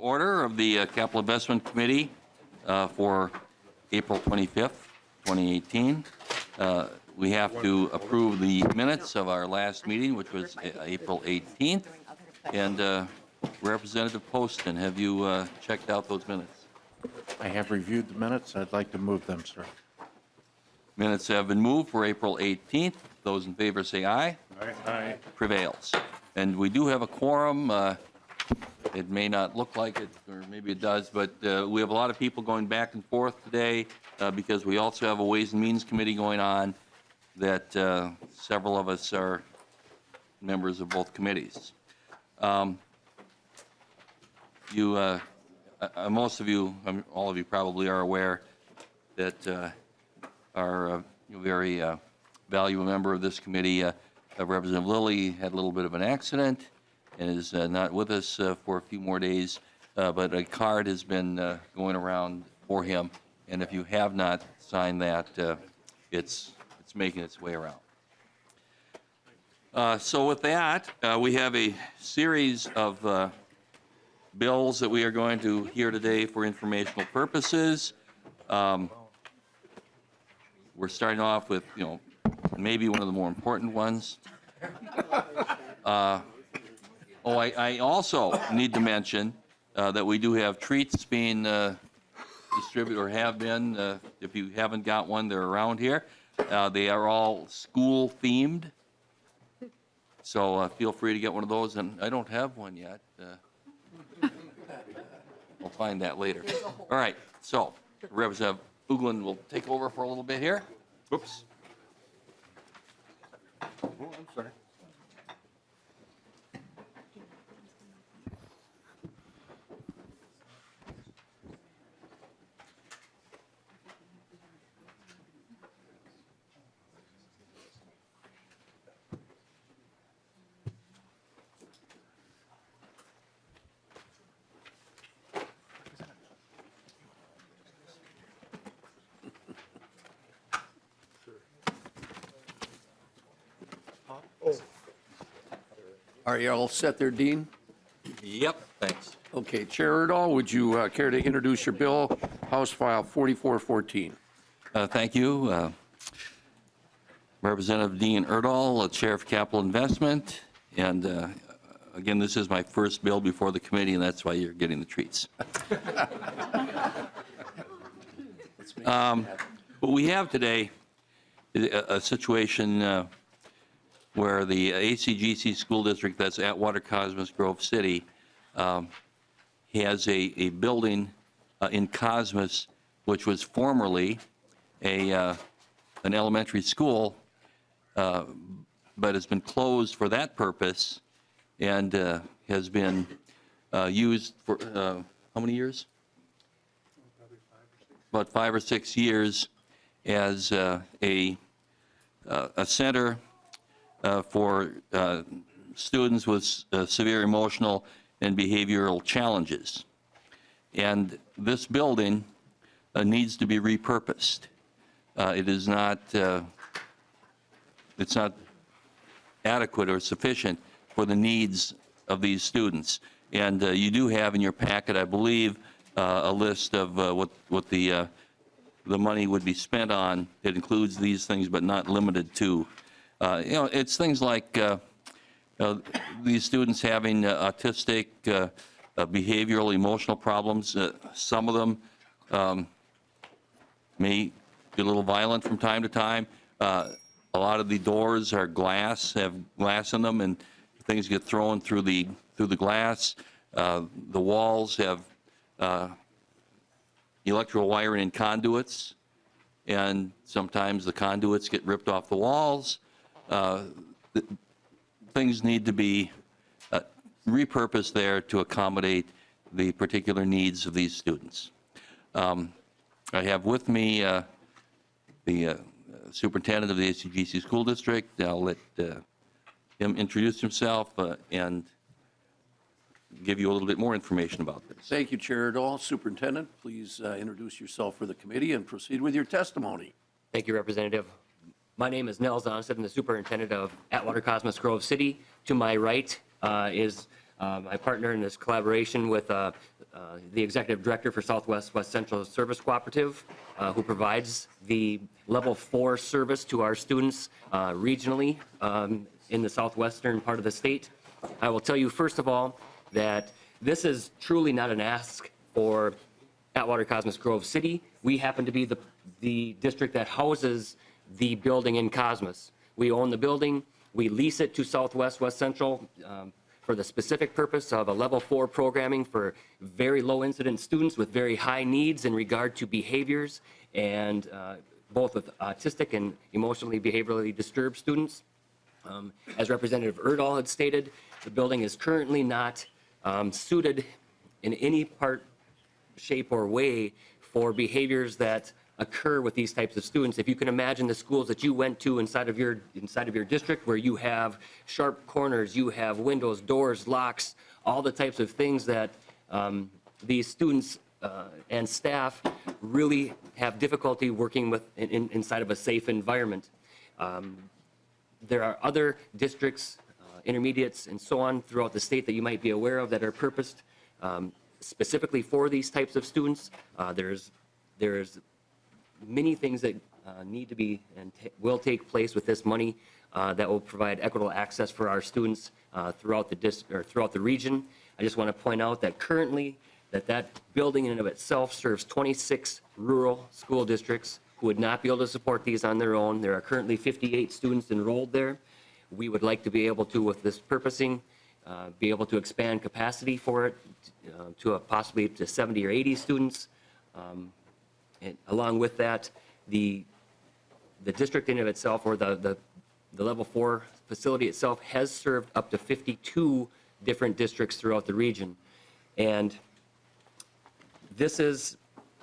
order of the Capital Investment Committee for April 25th, 2018. We have to approve the minutes of our last meeting, which was April 18th. And Representative Poston, have you checked out those minutes? I have reviewed the minutes. I'd like to move them, sir. Minutes have been moved for April 18th. Those in favor say aye. Aye. Prevails. And we do have a quorum. It may not look like it, or maybe it does, but we have a lot of people going back and forth today because we also have a Ways and Means Committee going on that several of us are members of both committees. Most of you, all of you probably are aware that our very valuable member of this committee, Representative Lilly, had a little bit of an accident and is not with us for a few more days, but a card has been going around for him, and if you have not signed that, it's making its way around. So with that, we have a series of bills that we are going to hear today for informational purposes. We're starting off with, maybe one of the more important ones. I also need to mention that we do have treats being distributed, or have been. If you haven't got one, they're around here. They are all school themed. So feel free to get one of those. And I don't have one yet. We'll find that later. All right. So Representative Uglin will take over for a little bit here. Oops. Oh, I'm sorry. Are you all set there, Dean? Yep. Thanks. Okay, Chair Urdahl, would you care to introduce your bill, House File 4414? Thank you. Representative Dean Urdahl, Chair of Capital Investment. And again, this is my first bill before the committee, and that's why you're getting the treats. What we have today is a situation where the ACGC school district that's at Water Cosmos Grove City has a building in Cosmos which was formerly an elementary school, but has been closed for that purpose and has been used for how many years? About 5 or 6 years as a center for students with severe emotional and behavioral challenges. And this building needs to be repurposed. It is not, it's not adequate or sufficient for the needs of these students. And you do have in your packet, I believe, a list of what the money would be spent on. It includes these things, but not limited to. It's things like these students having autistic, behavioral, emotional problems. Some of them may get a little violent from time to time. A lot of the doors are glass, have glass in them, and things get thrown through the glass. The walls have electrical wiring and conduits, and sometimes the conduits get ripped off the walls. Things need to be repurposed there to accommodate the particular needs of these students. I have with me the superintendent of the ACGC School District. I'll let him introduce himself and give you a little bit more information about this. Thank you, Chair Urdahl. Superintendent, please introduce yourself for the committee and proceed with your testimony. Thank you, Representative. My name is Nels Onstead. I'm the superintendent of Atwater Cosmos Grove City. To my right is I partner in this collaboration with the Executive Director for Southwest West Central Service Cooperative, who provides the level 4 service to our students regionally in the southwestern part of the state. I will tell you, first of all, that this is truly not an ask for Atwater Cosmos Grove City. We happen to be the district that houses the building in Cosmos. We own the building. We lease it to Southwest West Central for the specific purpose of a level 4 programming for very low incident students with very high needs in regard to behaviors, and both with autistic and emotionally behaviorally disturbed students. As Representative Urdahl had stated, the building is currently not suited in any part, shape, or way for behaviors that occur with these types of students. If you can imagine the schools that you went to inside of your district, where you have sharp corners, you have windows, doors, locks, all the types of things that these students and staff really have difficulty working with inside of a safe environment. There are other districts, intermediates, and so on throughout the state that you might be aware of that are purposed specifically for these types of students. There's many things that need to be and will take place with this money that will provide equitable access for our students throughout the region. I just want to point out that currently that building in and of itself serves 26 rural school districts who would not be able to support these on their own. There are currently 58 students enrolled there. We would like to be able to, with this purposing, be able to expand capacity for it to possibly to 70 or 80 students. And along with that, the district in and of itself, or the level 4 facility itself, has served up to 52 different districts throughout the region. And this is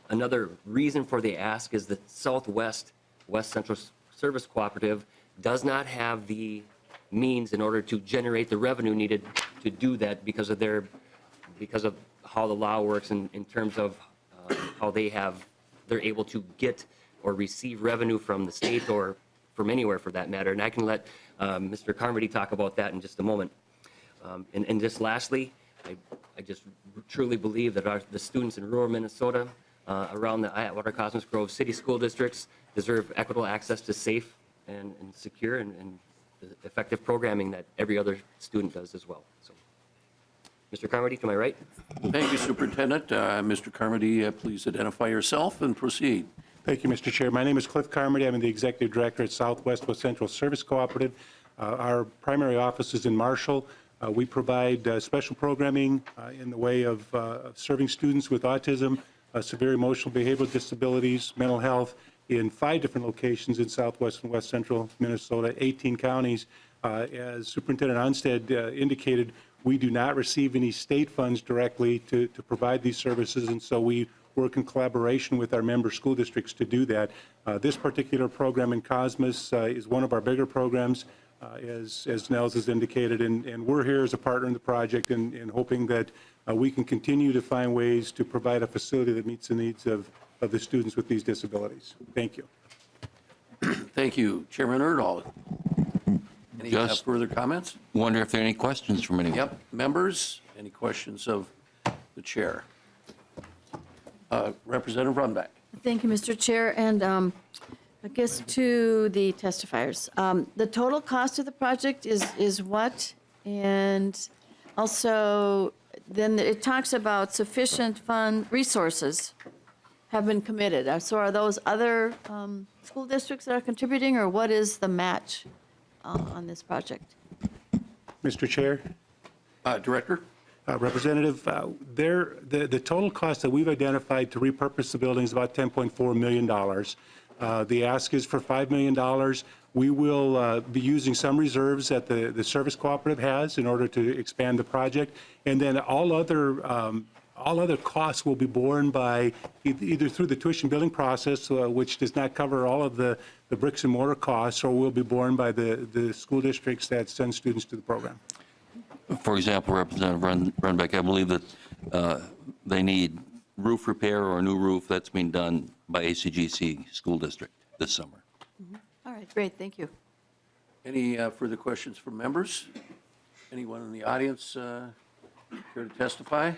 another reason for the ask, is that Southwest West Central Service Cooperative does not have the means in order to generate the revenue needed to do that because of how the law works in terms of how they're able to get or receive revenue from the state or from anywhere for that matter. And I can let Mr. Carmody talk about that in just a moment. And just lastly, I just truly believe that the students in rural Minnesota around the Atwater Cosmos Grove City School Districts deserve equitable access to safe and secure and effective programming that every other student does as well. So, Mr. Carmody, to my right. Thank you, Superintendent. Mr. Carmody, please identify yourself and proceed. Thank you, Mr. Chair. My name is Cliff Carmody. I'm the Executive Director at Southwest West Central Service Cooperative. Our primary office is in Marshall. We provide special programming in the way of serving students with autism, severe emotional behavioral disabilities, mental health, in 5 different locations in Southwest and West Central Minnesota, 18 counties. As Superintendent Onstead indicated, we do not receive any state funds directly to provide these services, and so we work in collaboration with our member school districts to do that. This particular program in Cosmos is one of our bigger programs, as Nels has indicated, and we're here as a partner in the project and hoping that we can continue to find ways to provide a facility that meets the needs of the students with these disabilities. Thank you. Thank you. Chairman Urdahl. Any Just further comments? Wonder if there are any questions from anyone? Yep. Members, any questions of the chair? Representative Runback. Thank you, Mr. Chair, and I guess to the testifiers. The total cost of the project is what? And also, then it talks about sufficient fund resources have been committed. So are those other school districts that are contributing, or what is the match on this project? Mr. Chair? Director? Representative, the total cost that we've identified to repurpose the building is about $10.4 million. The ask is for $5 million. We will be using some reserves that the service cooperative has in order to expand the project, and then all other costs will be borne by either through the tuition billing process, which does not cover all of the bricks and mortar costs, or will be borne by the school districts that send students to the program. For example, Representative Runbeck, I believe that they need roof repair or a new roof. That's being done by ACGC School District this summer. All right, great, thank you. Any further questions from members? Anyone in the audience Care to testify?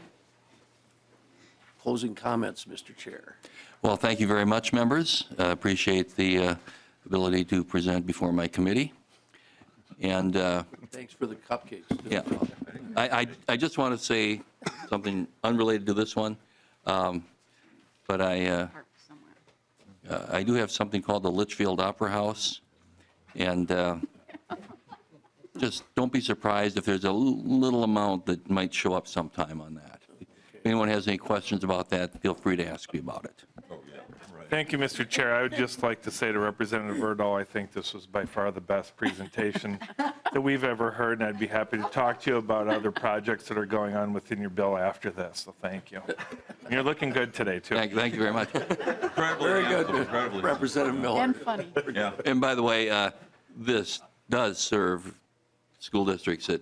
Closing comments, Mr. Chair. Well, thank you very much, members. Appreciate the ability to present before my committee. And Thanks for the cupcakes. too. yeah, I just want to say something unrelated to this one, but I do have something called the Litchfield Opera House, and just don't be surprised if there's a little amount that might show up sometime on that. If anyone has any questions about that, feel free to ask me about it. Thank you, Mr. Chair. I would just like to say to Representative Urdahl, I think this was by far the best presentation that we've ever heard, and I'd be happy to talk to you about other projects that are going on within your bill after this, so thank you. And you're looking good today, too. Thank you very much. Very good, Representative Miller. And funny. And by the way, this does serve school districts that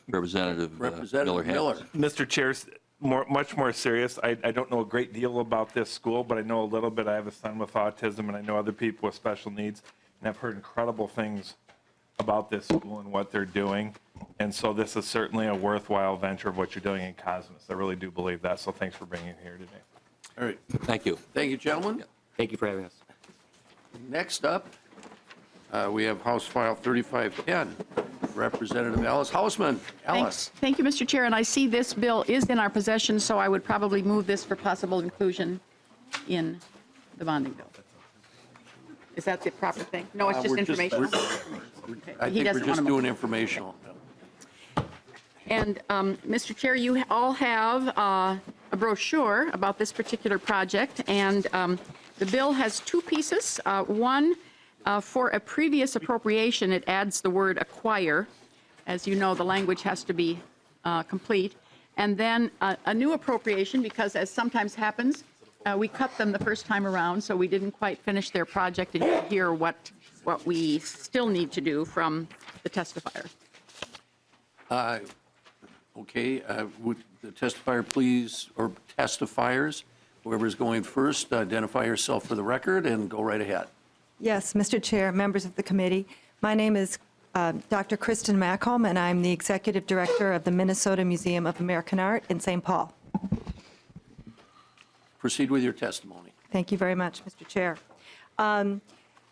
Representative Miller has. Miller. Mr. Chair, much more serious, I don't know a great deal about this school, but I know a little bit. I have a son with autism, and I know other people with special needs, and I've heard incredible things about this school and what they're doing. And so this is certainly a worthwhile venture of what you're doing in Cosmos. I really do believe that, so thanks for bringing it here today. All right. Thank you. Thank you, gentlemen. Thank you for having us. Next up, we have House File 3510, Representative Alice Hausman. Alice. Thank you, Mr. Chair, and I see this bill is in our possession, so I would probably move this for possible inclusion in the bonding bill. Is that the proper thing? No, it's just We're information. I He think we're doesn't just wanna doing informational. And, Mr. Chair, you all have a brochure about this particular project, and the bill has two pieces. One, for a previous appropriation, it adds the word acquire. As you know, the language has to be complete. And then a new appropriation, because as sometimes happens, we cut them the first time around, so we didn't quite finish their project, and you hear what we still need to do from the testifier. Okay, would the testifier please, or testifiers, whoever's going first, identify yourself for the record and go right ahead. Yes, Mr. Chair, members of the committee, my name is Dr. Kristen Macholm, and I'm the Executive Director of the Minnesota Museum of American Art in St. Paul. Proceed with your testimony. Thank you very much, Mr. Chair.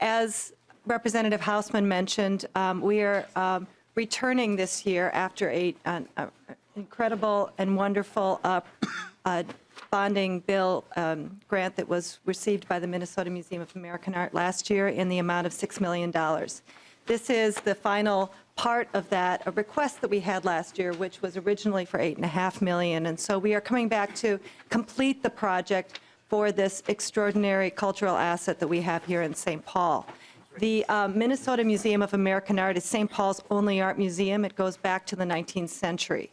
As Representative Hausman mentioned, we are returning this year after an incredible and wonderful bonding bill grant that was received by the Minnesota Museum of American Art last year in the amount of $6 million. This is the final part of that, a request that we had last year, which was originally for $8.5 million. And so we are coming back to complete the project for this extraordinary cultural asset that we have here in St. Paul. The Minnesota Museum of American Art is St. Paul's only art museum. It goes back to the 19th century.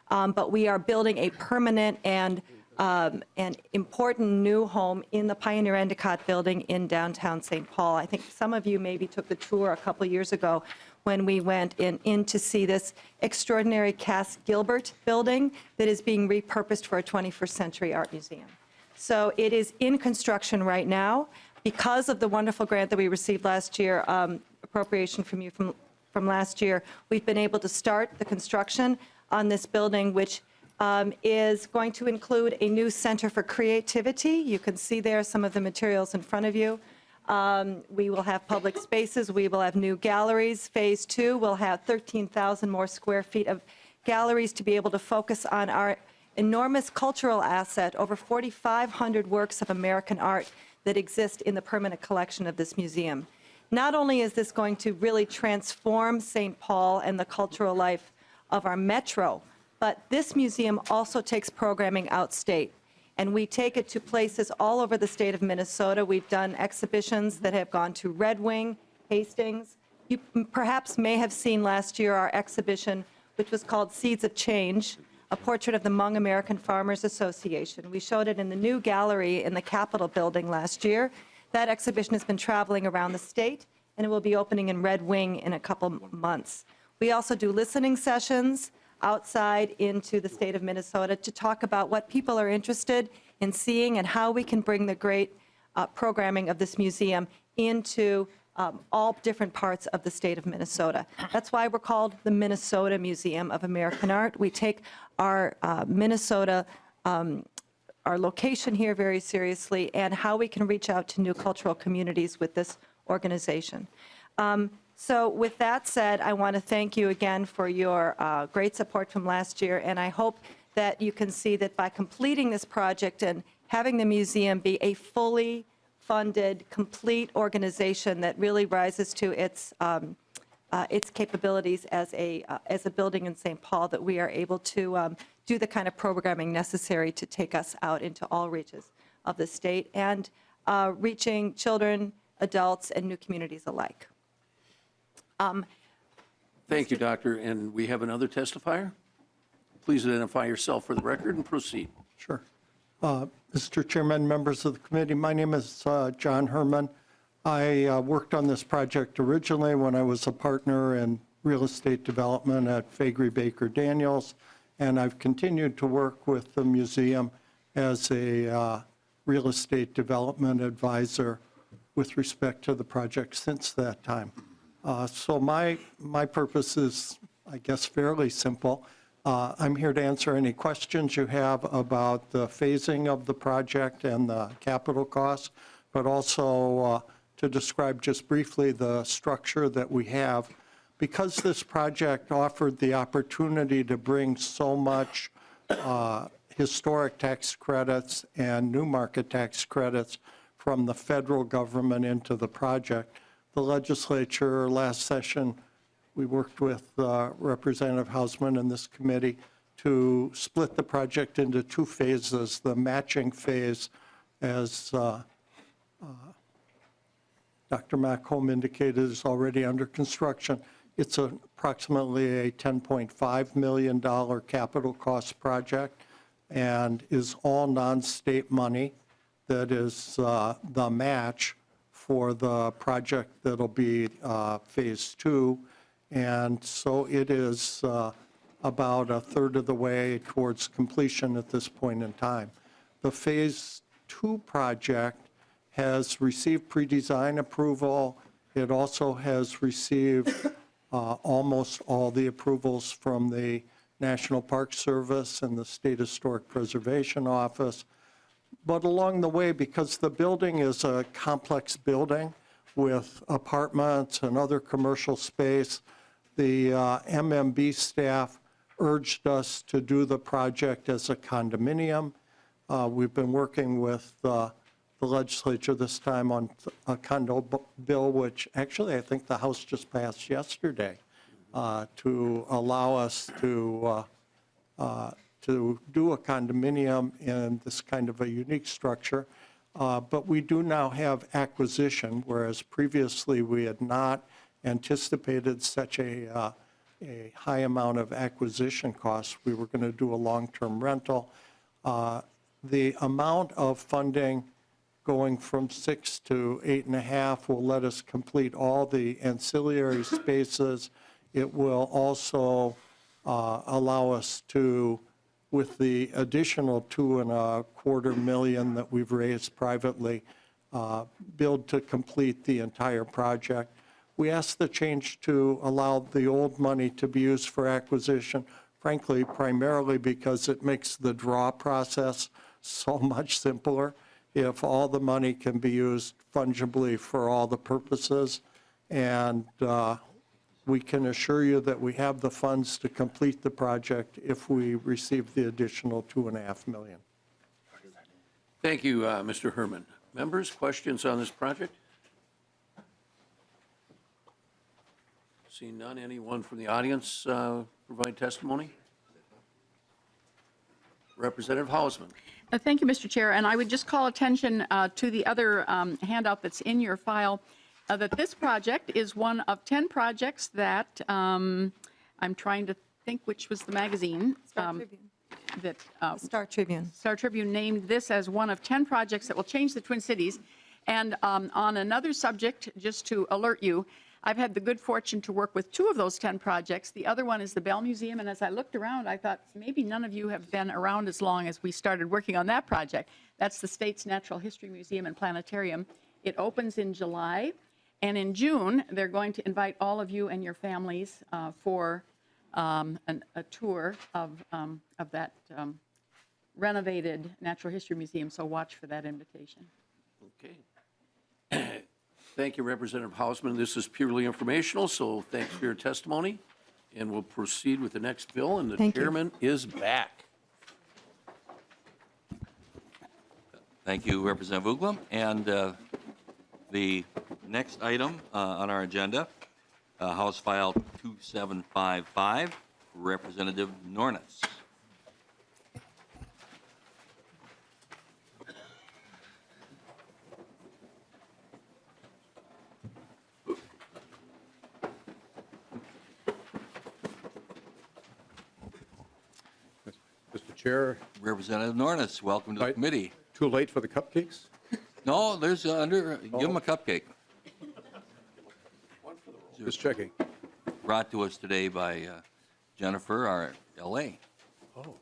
But we are building a permanent and an important new home in the Pioneer Endicott building in downtown St. Paul. I think some of you maybe took the tour a couple years ago when we went in to see this extraordinary Cass Gilbert building that is being repurposed for a 21st century art museum. So it is in construction right now. Because of the wonderful grant that we received last year, appropriation from you from last year, we've been able to start the construction on this building, which is going to include a new center for creativity. You can see there some of the materials in front of you. We will have public spaces. We will have new galleries. Phase 2 will have 13,000 more square feet of galleries to be able to focus on our enormous cultural asset, over 4,500 works of American art that exist in the permanent collection of this museum. Not only is this going to really transform St. Paul and the cultural life of our metro, but this museum also takes programming outstate. And we take it to places all over the state of Minnesota. We've done exhibitions that have gone to Red Wing, Hastings. You perhaps may have seen last year our exhibition, which was called Seeds of Change, a portrait of the Hmong American Farmers Association. We showed it in the new gallery in the Capitol building last year. That exhibition has been traveling around the state, and it will be opening in Red Wing in a couple months. We also do listening sessions outside into the state of Minnesota to talk about what people are interested in seeing and how we can bring the great programming of this museum into all different parts of the state of Minnesota. That's why we're called the Minnesota Museum of American Art. We take our Minnesota, our location here very seriously, and how we can reach out to new cultural communities with this organization. So with that said, I want to thank you again for your great support from last year, and I hope that you can see that by completing this project and having the museum be a fully funded, complete organization that really rises to its capabilities as a building in St. Paul, that we are able to do the kind of programming necessary to take us out into all reaches of the state and reaching children, adults, and new communities alike. Thank you, Doctor. And we have another testifier. Please identify yourself for the record and proceed. Sure. Mr. Chairman, members of the committee, my name is John Herman. I worked on this project originally when I was a partner in real estate development at Faegre Baker Daniels, and I've continued to work with the museum as a real estate development advisor with respect to the project since that time. So my purpose is, I guess, fairly simple. I'm here to answer any questions you have about the phasing of the project and the capital costs, but also to describe just briefly the structure that we have. Because this project offered the opportunity to bring so much historic tax credits and new market tax credits from the federal government into the project, the legislature last session, we worked with Representative Hausman and this committee to split the project into two phases. The matching phase, as Dr. Macomb indicated, is already under construction. It's approximately a $10.5 million capital cost project and is all non-state money that is the match for the project that'll be phase two. And so it is about a third of the way towards completion at this point in time. The phase two project has received pre-design approval. It also has received almost all the approvals from the National Park Service and the State Historic Preservation Office. But along the way, because the building is a complex building with apartments and other commercial space, the MMB staff urged us to do the project as a condominium. We've been working with the legislature this time on a condo bill, which actually I think the House just passed yesterday, to allow us to do a condominium in this kind of a unique structure. But we do now have acquisition, whereas previously we had not anticipated such a high amount of acquisition costs. We were going to do a long-term rental. The amount of funding going from 6 to 8.5 will let us complete all the ancillary spaces. It will also allow us to, with the additional $2.25 million that we've raised privately, build to complete the entire project. We asked the change to allow the old money to be used for acquisition, frankly, primarily because it makes the draw process so much simpler if all the money can be used fungibly for all the purposes. And we can assure you that we have the funds to complete the project if we receive the additional $2.5 million. Thank you, Mr. Herman. Members, questions on this project? Seeing none, anyone from the audience provide testimony? Representative Hausman. Thank you, Mr. Chair. And I would just call attention to the other handout that's in your file, that this project is one of 10 projects that I'm trying to think which was the magazine. Star Tribune. That Star Tribune. Star Tribune named this as one of 10 projects that will change the Twin Cities. And on another subject, just to alert you, I've had the good fortune to work with 2 of those 10 projects. The other one is the Bell Museum, and as I looked around, I thought maybe none of you have been around as long as we started working on that project. That's the state's Natural History Museum and Planetarium. It opens in July, And in June, they're going to invite all of you and your families for a tour of that renovated Natural History Museum, so watch for that invitation. Okay. Thank you, Representative Hausman. This is purely informational, so thanks for your testimony. And we'll proceed with the next bill, and the Thank you. chairman is back. Thank you, Representative Uglum. And the next item on our agenda, House File 2755, Representative Nornes. Mr. Chair, Representative Nornes, welcome to the Right. committee. too late for the cupcakes? No, there's give him a cupcake. Just checking. Brought to us today by Jennifer, our LA. Oh,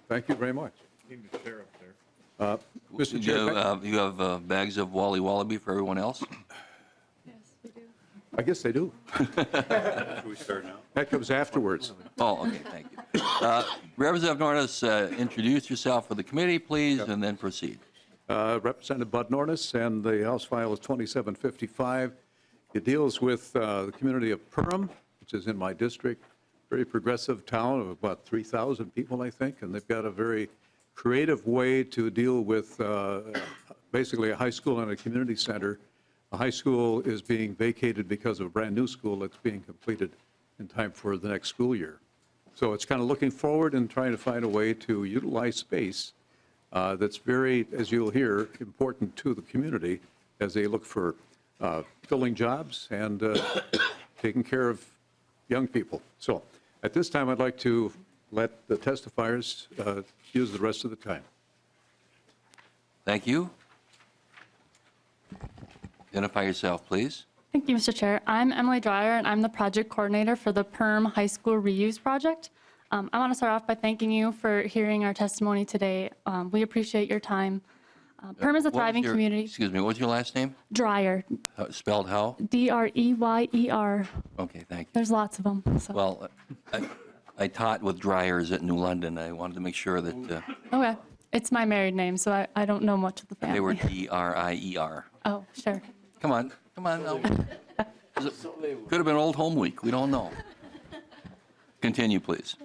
thank you very much. Mr. You Chair, you have bags of Wally Wallaby for everyone else? I guess they do. Should we start now? That comes afterwards. Oh, okay, thank you. Representative Nornes, introduce yourself for the committee, please, and then proceed. Representative Bud Nornes, and the House file is 2755. It deals with the community of Perham, which is in my district, very progressive town of about 3,000 people, I think, and they've got a very creative way to deal with basically a high school and a community center. The high school is being vacated because of a brand-new school that's being completed in time for the next school year. So it's kind of looking forward and trying to find a way to utilize space that's very, as you'll hear, important to the community as they look for filling jobs and taking care of young people. So at this time, I'd like to let the testifiers use the rest of the time. Thank you. Identify yourself, please. Thank you, Mr. Chair. I'm Emily Dreyer, and I'm the project coordinator for the Perham High School Reuse Project. I want to start off by thanking you for hearing our testimony today. We appreciate your time. Perham is a What was thriving your- community. Excuse me, what was your last name? Dreyer, Spelled how? Dreyer. Okay, thank you. There's lots of them. So. Well, I taught with Dryers at New London. I wanted to make sure that Okay. It's my married name, so I don't know much of the family. they were D-R-I-E-R. Oh, sure. Come on, no. Could have been Old Home Week, we don't know. Continue, please.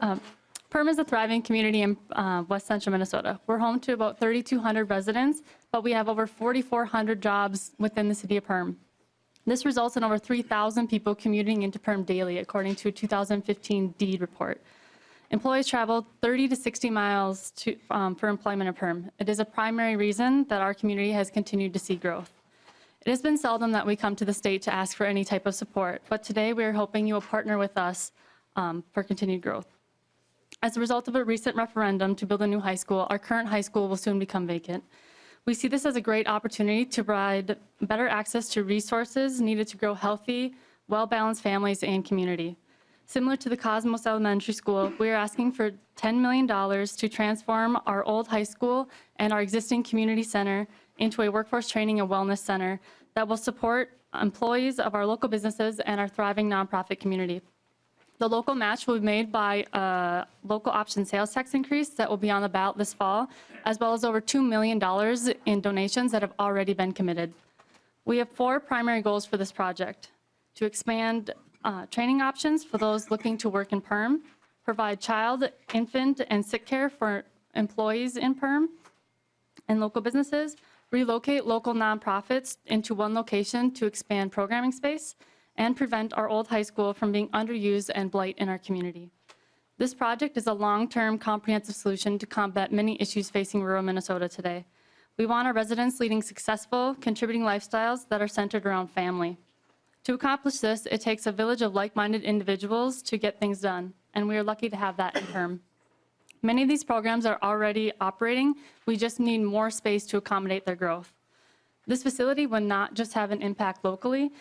Perham is a thriving community in West Central Minnesota. We're home to about 3,200 residents, but we have over 4,400 jobs within the city of Perham. This results in over 3,000 people commuting into Perham daily, according to a 2015 deed report. Employees travel 30 to 60 miles for employment in Perham. It is a primary reason that our community has continued to see growth. It has been seldom that we come to the state to ask for any type of support, but today we are hoping you will partner with us for continued growth. As a result of a recent referendum to build a new high school, our current high school will soon become vacant. We see this as a great opportunity to provide better access to resources needed to grow healthy, well-balanced families and community. Similar to the Cosmos Elementary School, we are asking for $10 million to transform our old high school and our existing community center into a workforce training and wellness center that will support employees of our local businesses and our thriving nonprofit community. The local match will be made by a local option sales tax increase that will be on the ballot this fall, as well as over $2 million in donations that have already been committed. We have 4 primary goals for this project: to expand training options for those looking to work in Perham, provide child, infant, and sick care for employees in Perham and local businesses, relocate local nonprofits into one location to expand programming space, and prevent our old high school from being underused and blight in our community. This project is a long-term comprehensive solution to combat many issues facing rural Minnesota today. We want our residents leading successful, contributing lifestyles that are centered around family. To accomplish this, it takes a village of like-minded individuals to get things done, and we are lucky to have that in Perham. Many of these programs are already operating. We just need more space to accommodate their growth. This facility will not just have an impact locally.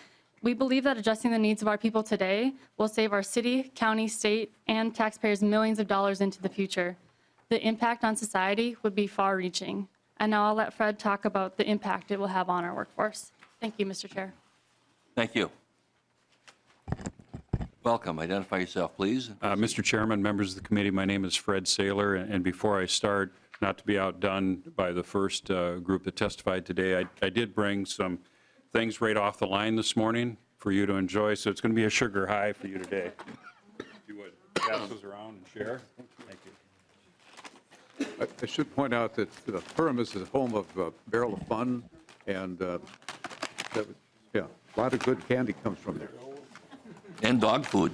We believe that addressing the needs of our people today will save our city, county, state, and taxpayers millions of dollars into the future. The impact on society would be far-reaching. And now I'll let Fred talk about the impact it will have on our workforce. Thank you, Mr. Chair. Thank you. Welcome. Identify yourself, please. Mr. Chairman, members of the committee, my name is Fred Saylor, and before I start, not to be outdone by the first group that testified today, I did bring some things right off the line this morning for you to enjoy, so it's going to be a sugar high for you today. If you would pass those around and share. Thank you. I should point out that Perham is the home of Barrel of Fun, and yeah, a lot of good candy comes from there. And dog food.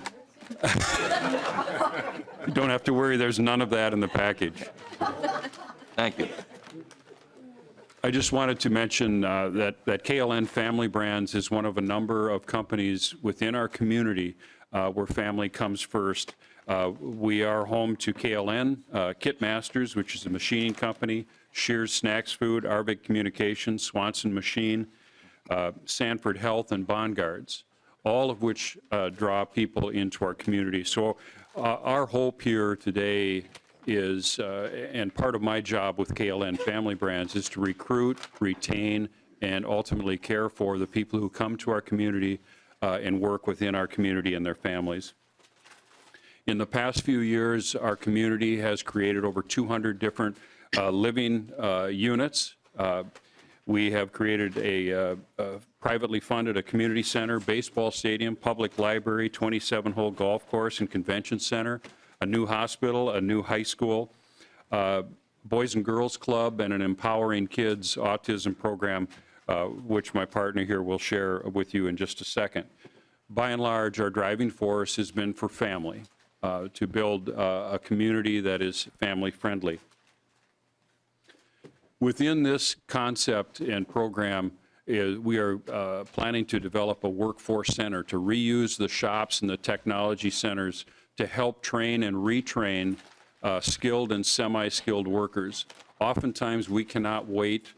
You don't have to worry, there's none of that in the package. Thank you. I just wanted to mention that KLN Family Brands is one of a number of companies within our community where family comes first. We are home to KLN, Kit Masters, which is a machining company, Shears Snacks Food, Arvik Communications, Swanson Machine, Sanford Health, and Bongards, all of which draw people into our community. So our hope here today is, and part of my job with KLN Family Brands, is to recruit, retain, and ultimately care for the people who come to our community and work within our community and their families. In the past few years, our community has created over 200 different living units. We have created a privately funded a community center, baseball stadium, public library, 27-hole golf course and convention center, a new hospital, a new high school, Boys and Girls Club, and an Empowering Kids autism program, which my partner here will share with you in just a second. By and large, our driving force has been for family, to build a community that is family-friendly. Within this concept and program, we are planning to develop a workforce center to reuse the shops and the technology centers to help train and retrain skilled and semi-skilled workers. Oftentimes, we cannot wait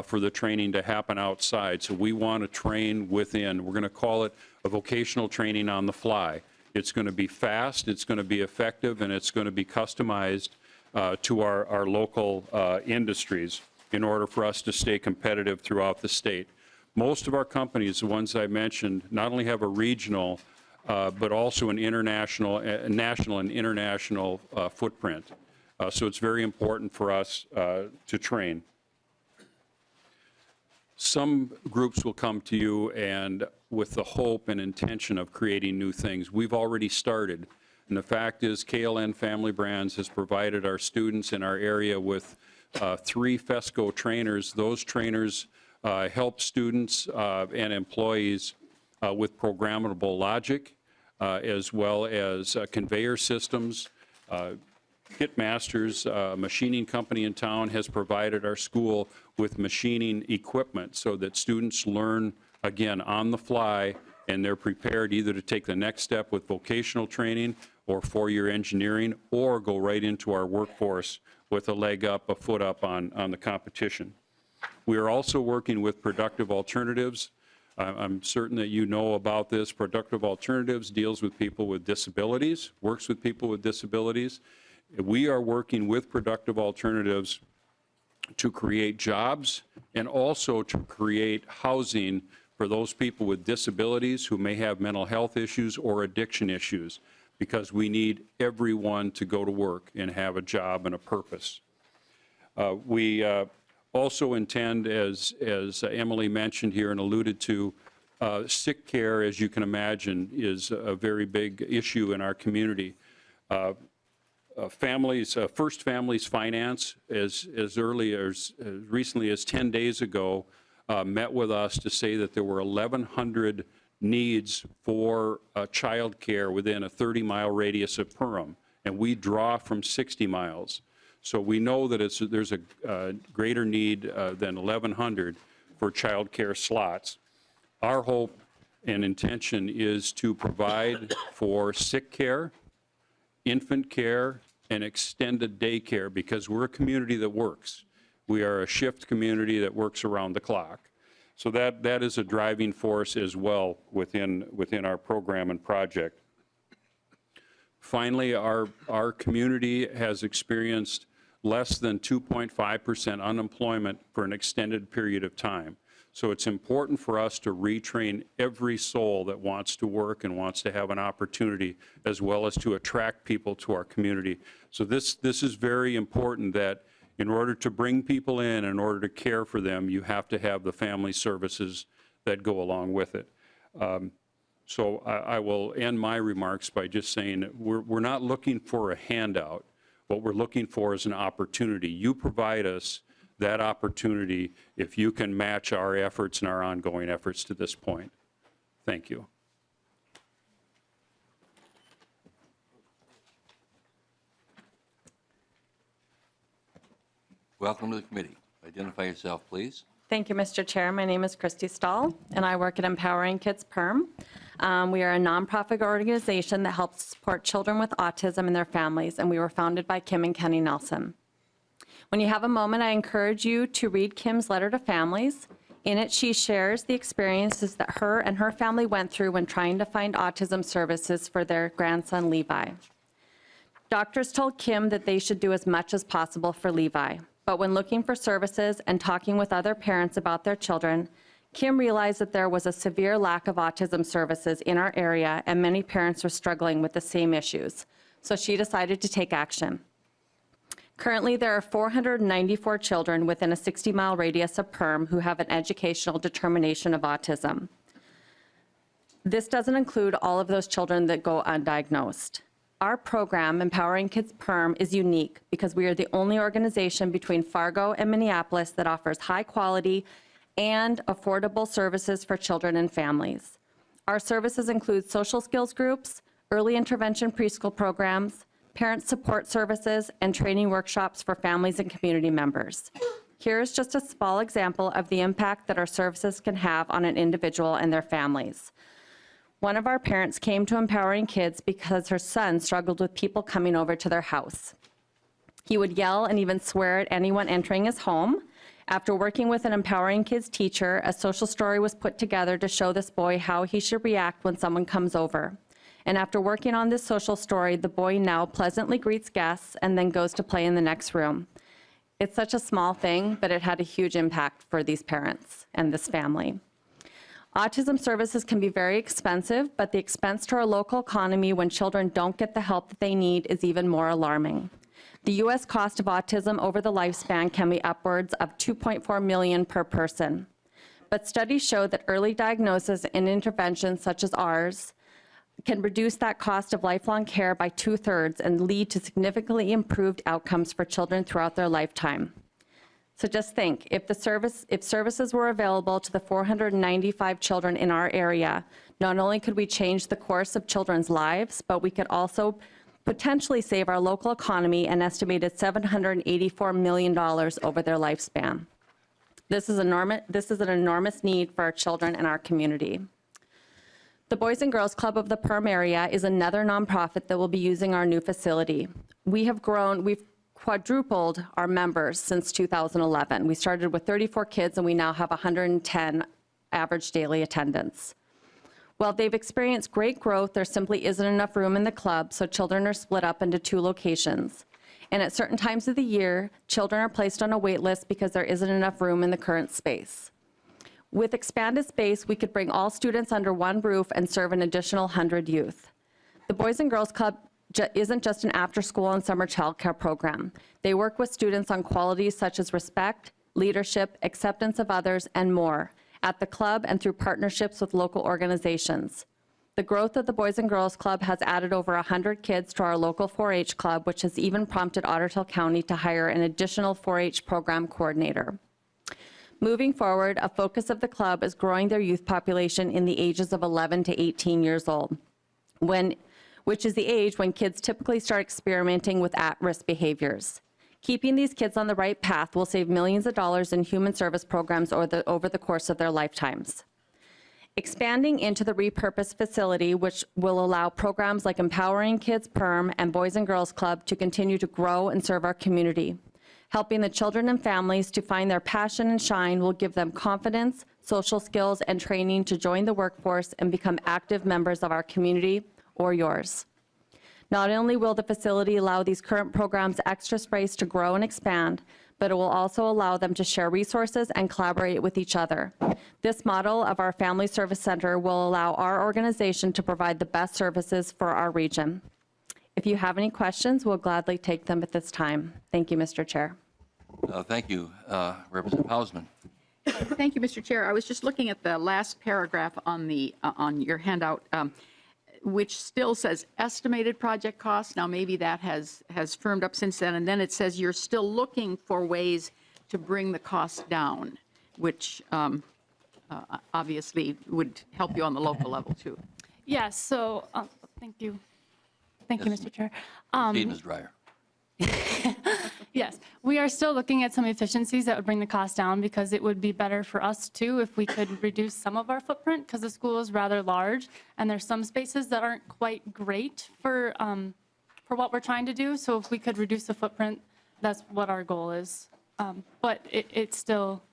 for the training to happen outside, so we want to train within. We're going to call it a vocational training on the fly. It's going to be fast, it's going to be effective, and it's going to be customized to our local industries in order for us to stay competitive throughout the state. Most of our companies, the ones I mentioned, not only have a regional, but also an international, national and international footprint. So it's very important for us to train. Some groups will come to you and with the hope and intention of creating new things. We've already started. And the fact is, KLN Family Brands has provided our students in our area with 3 FESCO trainers. Those trainers help students and employees with programmable logic, as well as conveyor systems. Kit Masters, a machining company in town, has provided our school with machining equipment so that students learn, again, on the fly, and they're prepared either to take the next step with vocational training or 4-year engineering, or go right into our workforce with a leg up, a foot up on the competition. We are also working with Productive Alternatives. I'm certain that you know about this. Productive Alternatives deals with people with disabilities, works with people with disabilities. We are working with Productive Alternatives to create jobs and also to create housing for those people with disabilities who may have mental health issues or addiction issues, because we need everyone to go to work and have a job and a purpose. We also intend, as Emily mentioned here and alluded to, sick care, as you can imagine, is a very big issue in our community. First Families Finance, as early as recently as 10 days ago, met with us to say that there were 1,100 needs for child care within a 30-mile radius of Perham, and we draw from 60 miles. So we know that there's a greater need than 1,100 for child care slots. Our hope and intention is to provide for sick care, infant care, and extended day care, because we're a community that works. We are a shift community that works around the clock. So that is a driving force as well within our program and project. Finally, our community has experienced less than 2.5% unemployment for an extended period of time. So it's important for us to retrain every soul that wants to work and wants to have an opportunity, as well as to attract people to our community. So this is very important, that in order to bring people in order to care for them, you have to have the family services that go along with it. So I will end my remarks by just saying that we're not looking for a handout. What we're looking for is an opportunity. You provide us that opportunity if you can match our efforts and our ongoing efforts to this point. Thank you. Welcome to the committee. Identify yourself, please. Thank you, Mr. Chair. My name is Christy Stahl, and I work at Empowering Kids Perm. We are a nonprofit organization that helps support children with autism and their families, and we were founded by Kim and Kenny Nelson. When you have a moment, I encourage you to read Kim's letter to families. In it, she shares the experiences that her and her family went through when trying to find autism services for their grandson, Levi. Doctors told Kim that they should do as much as possible for Levi. But when looking for services and talking with other parents about their children, Kim realized that there was a severe lack of autism services in our area, and many parents were struggling with the same issues. So she decided to take action. Currently, there are 494 children within a 60-mile radius of Perham who have an educational determination of autism. This doesn't include all of those children that go undiagnosed. Our program, Empowering Kids Perm, is unique because we are the only organization between Fargo and Minneapolis that offers high quality and affordable services for children and families. Our services include social skills groups, early intervention preschool programs, parent support services, and training workshops for families and community members. Here is just a small example of the impact that our services can have on an individual and their families. One of our parents came to Empowering Kids because her son struggled with people coming over to their house. He would yell and even swear at anyone entering his home. After working with an Empowering Kids teacher, a social story was put together to show this boy how he should react when someone comes over. And after working on this social story, the boy now pleasantly greets guests and then goes to play in the next room. It's such a small thing, but it had a huge impact for these parents and this family. Autism services can be very expensive, but the expense to our local economy when children don't get the help that they need is even more alarming. The U.S. cost of autism over the lifespan can be upwards of $2.4 million per person. But studies show that early diagnosis and interventions such as ours can reduce that cost of lifelong care by 2/3 and lead to significantly improved outcomes for children throughout their lifetime. So just think, if services were available to the 495 children in our area, not only could we change the course of children's lives, but we could also potentially save our local economy an estimated $784 million over their lifespan. This is an enormous need for our children and our community. The Boys and Girls Club of the Perham area is another nonprofit that will be using our new facility. We've quadrupled our members since 2011. We started with 34 kids and we now have 110 average daily attendance. While they've experienced great growth, there simply isn't enough room in the club, so children are split up into 2 locations. And at certain times of the year, children are placed on a wait list because there isn't enough room in the current space. With expanded space, we could bring all students under one roof and serve an additional 100 youth. The Boys and Girls Club isn't just an after-school and summer childcare program. They work with students on qualities such as respect, leadership, acceptance of others, and more at the club and through partnerships with local organizations. The growth of the Boys and Girls Club has added over 100 kids to our local 4-H club, which has even prompted Urdahl County to hire an additional 4-H program coordinator. Moving forward, a focus of the club is growing their youth population in the ages of 11 to 18 years old, which is the age when kids typically start experimenting with at-risk behaviors. Keeping these kids on the right path will save millions of dollars in human service programs over the course of their lifetimes. Expanding into the repurposed facility, which will allow programs like Empowering Kids Perm and Boys and Girls Club to continue to grow and serve our community. Helping the children and families to find their passion and shine will give them confidence, social skills, and training to join the workforce and become active members of our community or yours. Not only will the facility allow these current programs extra space to grow and expand, but it will also allow them to share resources and collaborate with each other. This model of our Family Service Center will allow our organization to provide the best services for our region. If you have any questions, we'll gladly take them at this time. Thank you, Mr. Chair. Thank you, Representative Hausman. Thank you, Mr. Chair. I was just looking at the last paragraph on your handout, which still says estimated project costs. Now, maybe that has firmed up since then, and then it says you're still looking for ways to bring the cost down, which obviously would help you on the local level, too. Yes, so, thank you. Thank you, Mr. Chair. Proceed, Ms. Dreyer. Yes, we are still looking at some efficiencies that would bring the cost down, because it would be better for us too if we could reduce some of our footprint, because the school is rather large and there's some spaces that aren't quite great for what we're trying to do. So if we could reduce the footprint, that's what our goal is. But it still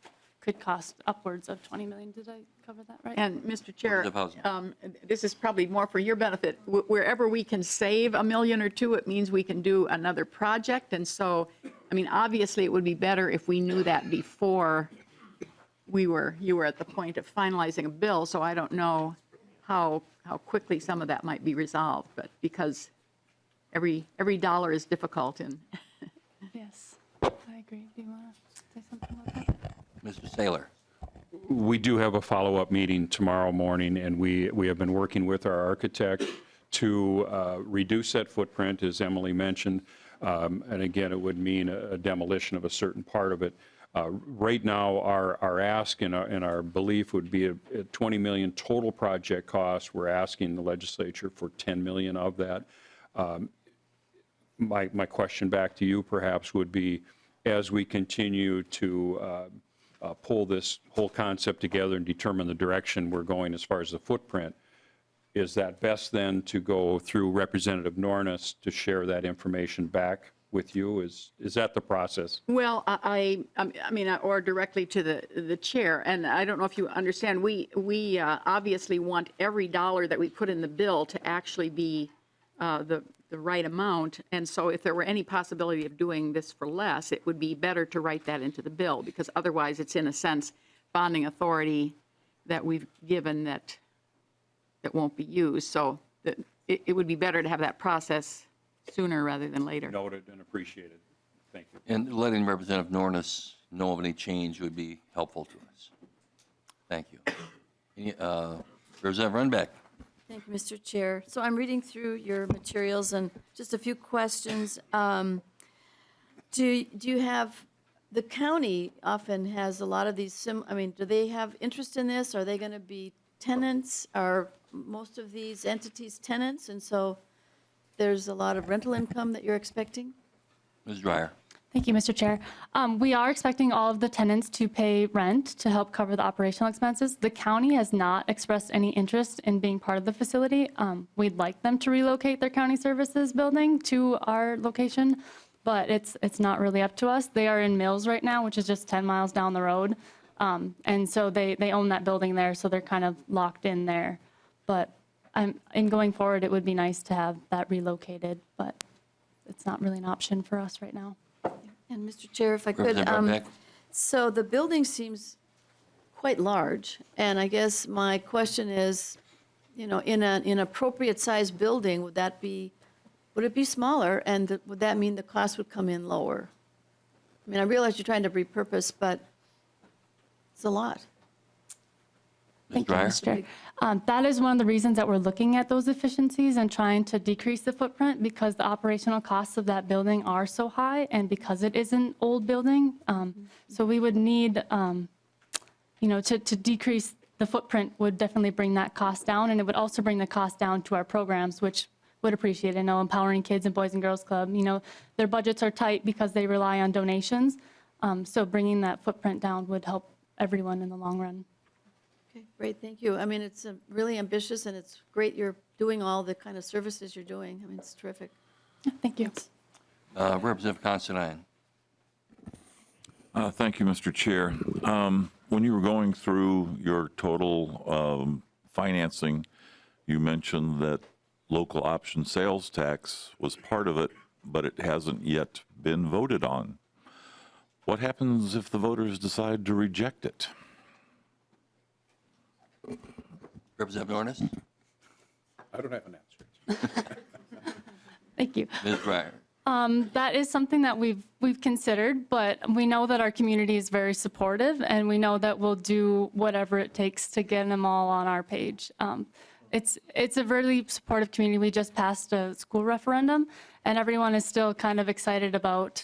could cost upwards of 20 million. Did I cover that right? And Mr. Chair, Representative this is probably more for your benefit. Wherever we can save $1 million or $2 million, it means we can do another project. And so, I mean, obviously, it would be better if we knew that before you were at the point of finalizing a bill. So I don't know how quickly some of that might be resolved, but because every dollar is difficult. And Yes, I agree. Do you want to say something about that? Mr. Saylor. We do have a follow-up meeting tomorrow morning, and we have been working with our architect to reduce that footprint, as Emily mentioned. And again, it would mean a demolition of a certain part of it. Right now, our ask and our belief would be a 20 million total project cost. We're asking the legislature for 10 million of that. My question back to you perhaps would be, as we continue to pull this whole concept together and determine the direction we're going as far as the footprint, is that best then to go through Representative Nornes to share that information back with you? Is that the process? well, I mean, or directly to the chair. And I don't know if you understand, we obviously want every dollar that we put in the bill to actually be the right amount. And so if there were any possibility of doing this for less, it would be better to write that into the bill, because otherwise it's in a sense bonding authority that we've given that won't be used. So it would be better to have that process sooner rather than later. Noted and appreciated. Thank you. And letting Representative Nornes know of any change would be helpful to us. Thank you. Representative Runbeck. Thank you, Mr. Chair. So I'm reading through your materials and just a few questions. Do you have, the county often has a lot of these, do they have interest in this? Are they going to be tenants? Are most of these entities tenants? And so there's a lot of rental income that you're expecting? Ms. Dreyer. Thank you, Mr. Chair. We are expecting all of the tenants to pay rent to help cover the operational expenses. The county has not expressed any interest in being part of the facility. We'd like them to relocate their county services building to our location, but it's not really up to us. They are in Mills right now, which is just 10 miles down the road. And so they own that building there, so they're kind of locked in there. But in going forward, it would be nice to have that relocated, but it's not really an option for us right now. And Mr. Chair, if I could, Representative Runbeck. so the building seems quite large, and I guess my question is, in an appropriate sized building, would it be smaller, and would that mean the cost would come in lower? I mean, I realize you're trying to repurpose, but it's a lot. Thank you, Dreyer. Mr. Chair. That is one of the reasons that we're looking at those efficiencies and trying to decrease the footprint, because the operational costs of that building are so high, and because it is an old building. So we would need, to decrease the footprint would definitely bring that cost down, and it would also bring the cost down to our programs, which would appreciate. I know Empowering Kids and Boys and Girls Club, their budgets are tight because they rely on donations. So bringing that footprint down would help everyone in the long run. Okay, great, thank you. I mean, it's really ambitious, and it's great you're doing all the kind of services you're doing. I mean, it's terrific. Thank you. Representative Considine. Thank you, Mr. Chair. When you were going through your total financing, you mentioned that local option sales tax was part of it, but it hasn't yet been voted on. What happens if the voters decide to reject it? Representative Nornes? I don't have an answer. Thank you. Ms. Breyer? That is something that we've considered, but we know that our community is very supportive, and we know that we'll do whatever it takes to get them all on our page. It's a really supportive community. We just passed a school referendum, and everyone is still kind of excited about,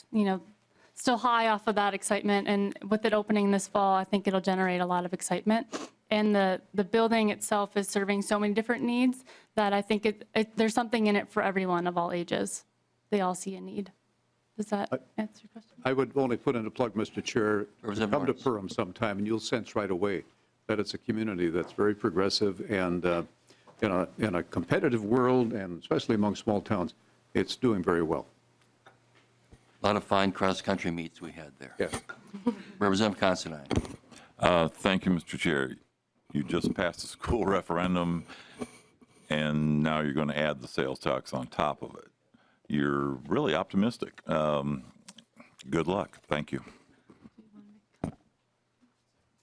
still high off of that excitement. And with it opening this fall, I think it'll generate a lot of excitement. And the building itself is serving so many different needs that I think there's something in it for everyone of all ages. They all see a need. Does that answer your question? I would only put in a plug, Mr. Chair, Representative come to Nornes. Perham sometime, and you'll sense right away that it's a community that's very progressive, and in a competitive world, and especially among small towns, it's doing very well. A lot of fine cross-country meets we had there. Yes. Representative Considine. Thank you, Mr. Chair. You just passed a school referendum, and now you're going to add the sales tax on top of it. You're really optimistic. Good luck. Thank you.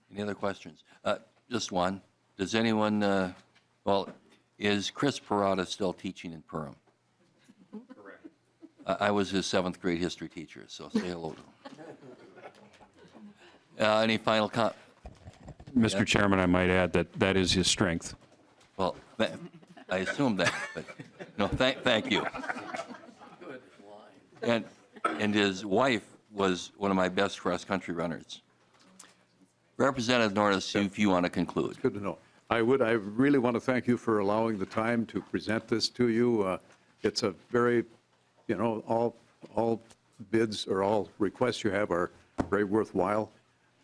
Any other questions? Just one. Does anyone, is Chris Parada still teaching in Perham? Correct. I was his 7th grade history teacher, so say hello to him. Any final comments? Mr. Chairman, I might add that is his strength. Well, I assume that, but no, thank you. And his wife was one of my best cross-country runners. Representative Nornes, if you want to conclude. Good to know. I really want to thank you for allowing the time to present this to you. It's a very, all bids or all requests you have are very worthwhile.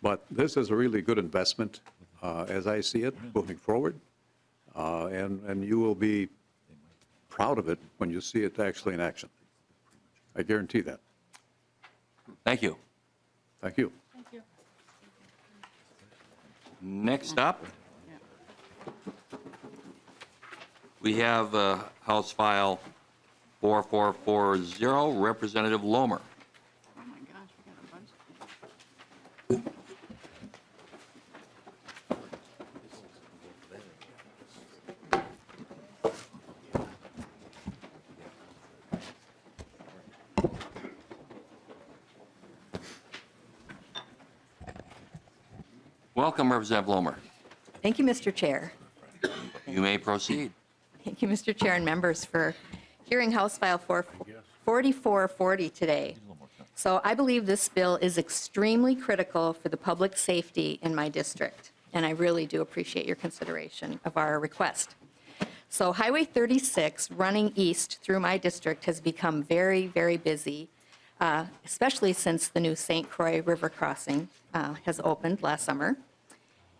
But this is a really good investment, as I see it, moving forward. And you will be proud of it when you see it actually in action. I guarantee that. Thank you. Thank you. Thank you. Next up, we have House File 4440, Representative Lohmer. Oh my gosh, we got a bunch. Welcome, Representative Lohmer. Thank you, Mr. Chair. You may proceed. Thank you, Mr. Chair and members, for hearing House File 4440 today. So I believe this bill is extremely critical for the public safety in my district, and I really do appreciate your consideration of our request. So Highway 36 running east through my district has become very, very busy, especially since the new St. Croix River crossing has opened last summer,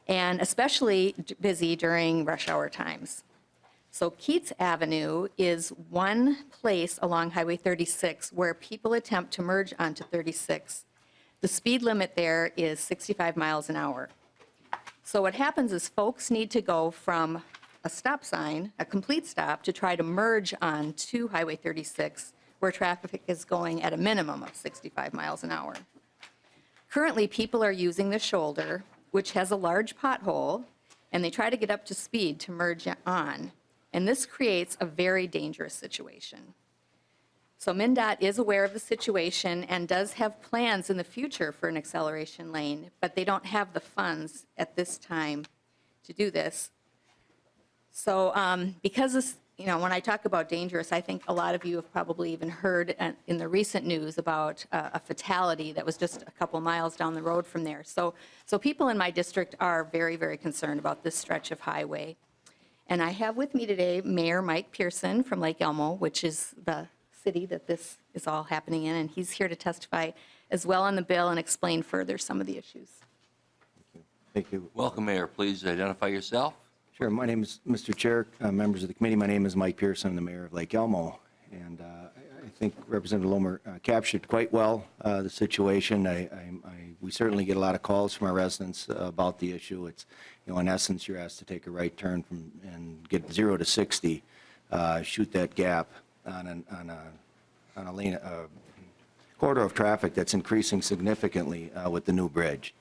and especially busy during rush hour times. So Keats Avenue is one place along Highway 36 where people attempt to merge onto 36. The speed limit there is 65 miles an hour. So what happens is folks need to go from a stop sign, a complete stop, to try to merge onto Highway 36, where traffic is going at a minimum of 65 miles an hour. Currently, people are using the shoulder, which has a large pothole, and they try to get up to speed to merge on. And this creates a very dangerous situation. So MnDOT is aware of the situation and does have plans in the future for an acceleration lane, but they don't have the funds at this time to do this. So because this, when I talk about dangerous, I think a lot of you have probably even heard in the recent news about a fatality that was just a couple miles down the road from there. So people in my district are very, very concerned about this stretch of highway. And I have with me today Mayor Mike Pearson from Lake Elmo, which is the city that this is all happening in, and he's here to testify as well on the bill and explain further some of the issues. Thank you. Welcome, Mayor. Please identify yourself. Sure. My name is Mr. Chair, members of the committee. My name is Mike Pearson, I'm the mayor of Lake Elmo. And I think Representative Lohmer captured quite well the situation. We certainly get a lot of calls from our residents about the issue. It's, in essence, you're asked to take a right turn and get 0 to 60, shoot that gap on a lane, corridor of traffic that's increasing significantly with the new bridge.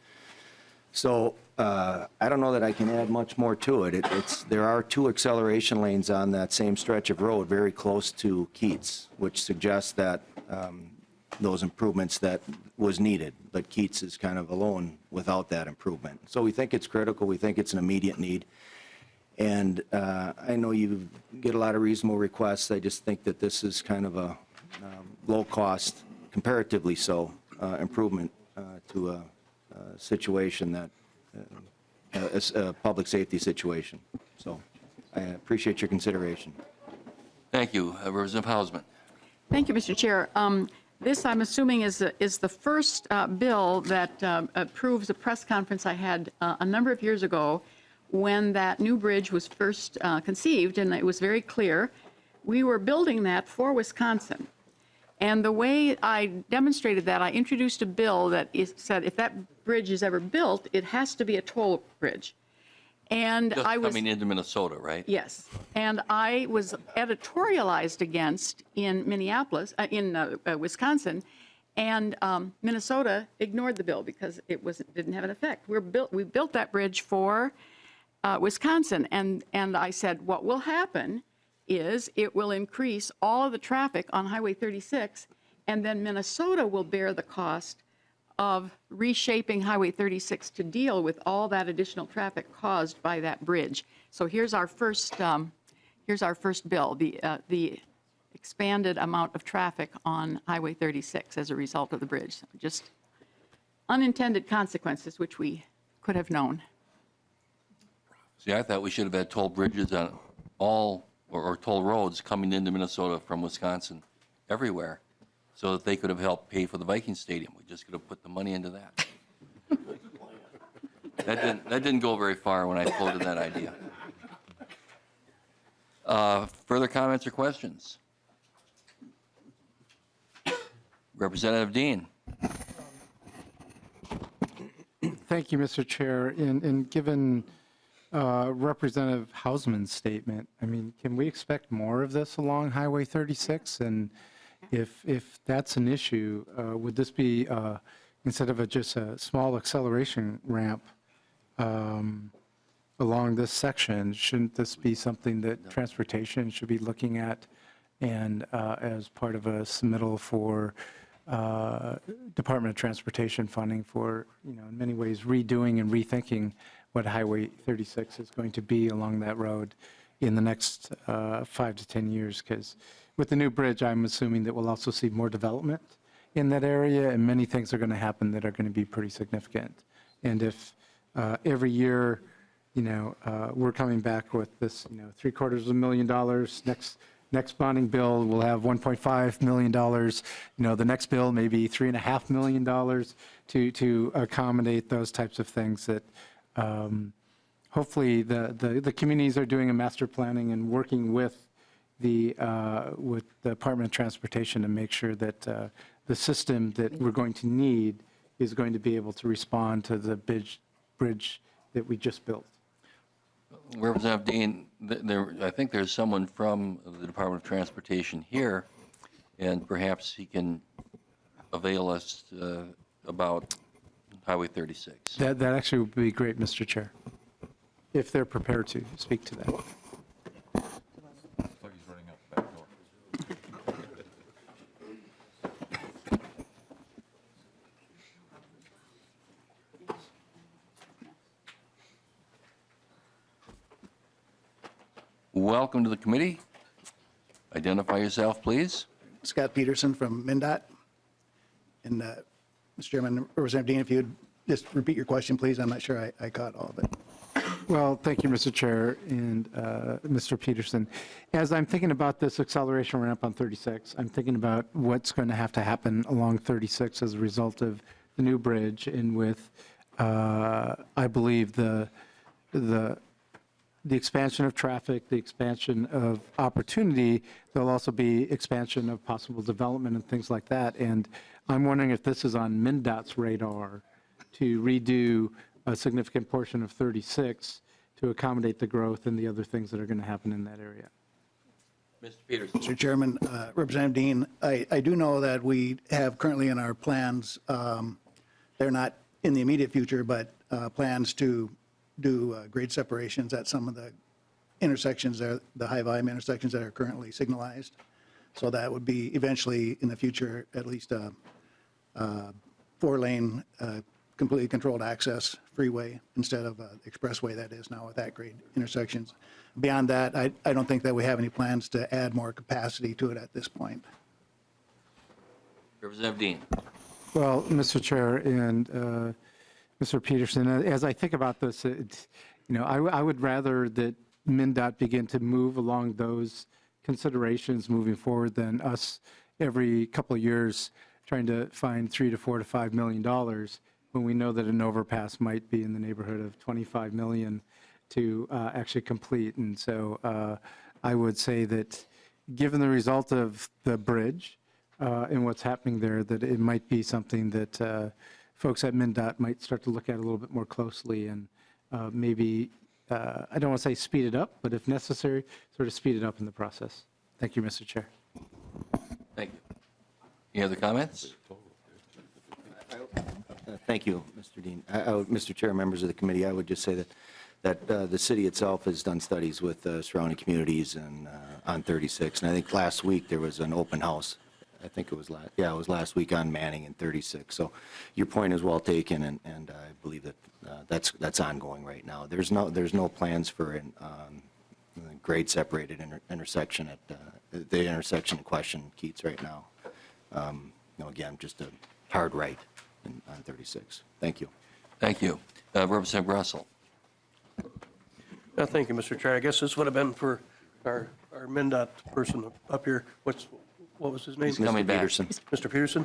So I don't know that I can add much more to it. There are 2 acceleration lanes on that same stretch of road very close to Keats, which suggests that those improvements that was needed, but Keats is kind of alone without that improvement. So we think it's critical. We think it's an immediate need. And I know you get a lot of reasonable requests. I just think that this is kind of a low cost, comparatively so, improvement to a situation that, a public safety situation. So I appreciate your consideration. Thank you. Representative Hausman. Thank you, Mr. Chair. This, I'm assuming, is the first bill that approves a press conference I had a number of years ago when that new bridge was first conceived, and it was very clear. We were building that for Wisconsin. And the way I demonstrated that, I introduced a bill that said if that bridge is ever built, it has to be a toll bridge. And Just I was coming into Minnesota, right? Yes, and I was editorialized against in Minneapolis, Wisconsin, and Minnesota ignored the bill because it didn't have an effect. We built that bridge for Wisconsin, and I said what will happen is it will increase all of the traffic on Highway 36, and then Minnesota will bear the cost of reshaping Highway 36 to deal with all that additional traffic caused by that bridge. So here's our first bill, the expanded amount of traffic on Highway 36 as a result of the bridge. Just unintended consequences, which we could have known. See, I thought we should have had toll bridges on all, or toll roads coming into Minnesota from Wisconsin everywhere, so that they could have helped pay for the Viking Stadium. We just could have put the money into that. That didn't go very far when I floated that idea. Further comments or questions? Representative Dean. Thank you, Mr. Chair. And given Representative Hausman's statement, I mean, can we expect more of this along Highway 36? And if that's an issue, would this be, instead of just a small acceleration ramp along this section, shouldn't this be something that transportation should be looking at and as part of a submittal for Department of Transportation funding for, in many ways, redoing and rethinking what Highway 36 is going to be along that road in the next 5 to 10 years? Because with the new bridge, I'm assuming that we'll also see more development in that area, and many things are going to happen that are going to be pretty significant. And if every year, we're coming back with this, $750,000, next bonding bill will have $1.5 million, the next bill maybe $3.5 million to accommodate those types of things that hopefully the communities are doing a master planning and working with the Department of Transportation to make sure that the system that we're going to need is going to be able to respond to the bridge that we just built. Representative Dean, I think there's someone from the Department of Transportation here, and perhaps he can avail us about Highway 36. That actually would be great, Mr. Chair, if they're prepared to speak to that. Welcome to the committee. Identify yourself, please. Scott Peterson from MnDOT. And Mr. Chairman, Representative Dean, if you would just repeat your question, please. I'm not sure I caught all of it. Well, thank you, Mr. Chair and Mr. Peterson. As I'm thinking about this acceleration ramp on 36, I'm thinking about what's going to have to happen along 36 as a result of the new bridge, and with, I believe, the expansion of traffic, the expansion of opportunity. There'll also be expansion of possible development and things like that. And I'm wondering if this is on MnDOT's radar to redo a significant portion of 36 to accommodate the growth and the other things that are going to happen in that area. Mr. Peterson. Mr. Chairman, Representative Dean, I do know that we have currently in our plans, they're not in the immediate future, but plans to do grade separations at some of the intersections, the high-volume intersections that are currently signalized. So that would be eventually in the future at least a 4-lane completely controlled access freeway instead of expressway that is now with that grade intersections. Beyond that, I don't think that we have any plans to add more capacity to it at this point. Representative Dean. Well, Mr. Chair and Mr. Peterson, as I think about this, I would rather that MnDOT begin to move along those considerations moving forward than us every couple of years trying to find $3 to $4 to $5 million when we know that an overpass might be in the neighborhood of $25 million to actually complete. And so I would say that given the result of the bridge and what's happening there, that it might be something that folks at MnDOT might start to look at a little bit more closely and maybe, I don't want to say speed it up, but if necessary, sort of speed it up in the process. Thank you, Mr. Chair. Thank you. Any other comments? Thank you, Mr. Dean. Mr. Chair, members of the committee, I would just say that the city itself has done studies with surrounding communities and on 36. And I think last week there was an open house. I think it was last week on Manning and 36. So your point is well taken, and I believe that that's ongoing right now. There's no plans for a grade separated intersection at the intersection in question, Keats, right now. Again, just a hard right on 36. Thank you. Thank you. Representative Russell. Thank you, Mr. Chair. I guess this would have been for our MnDOT person up here. What was his name? He's coming back. Peterson. Mr. Peterson?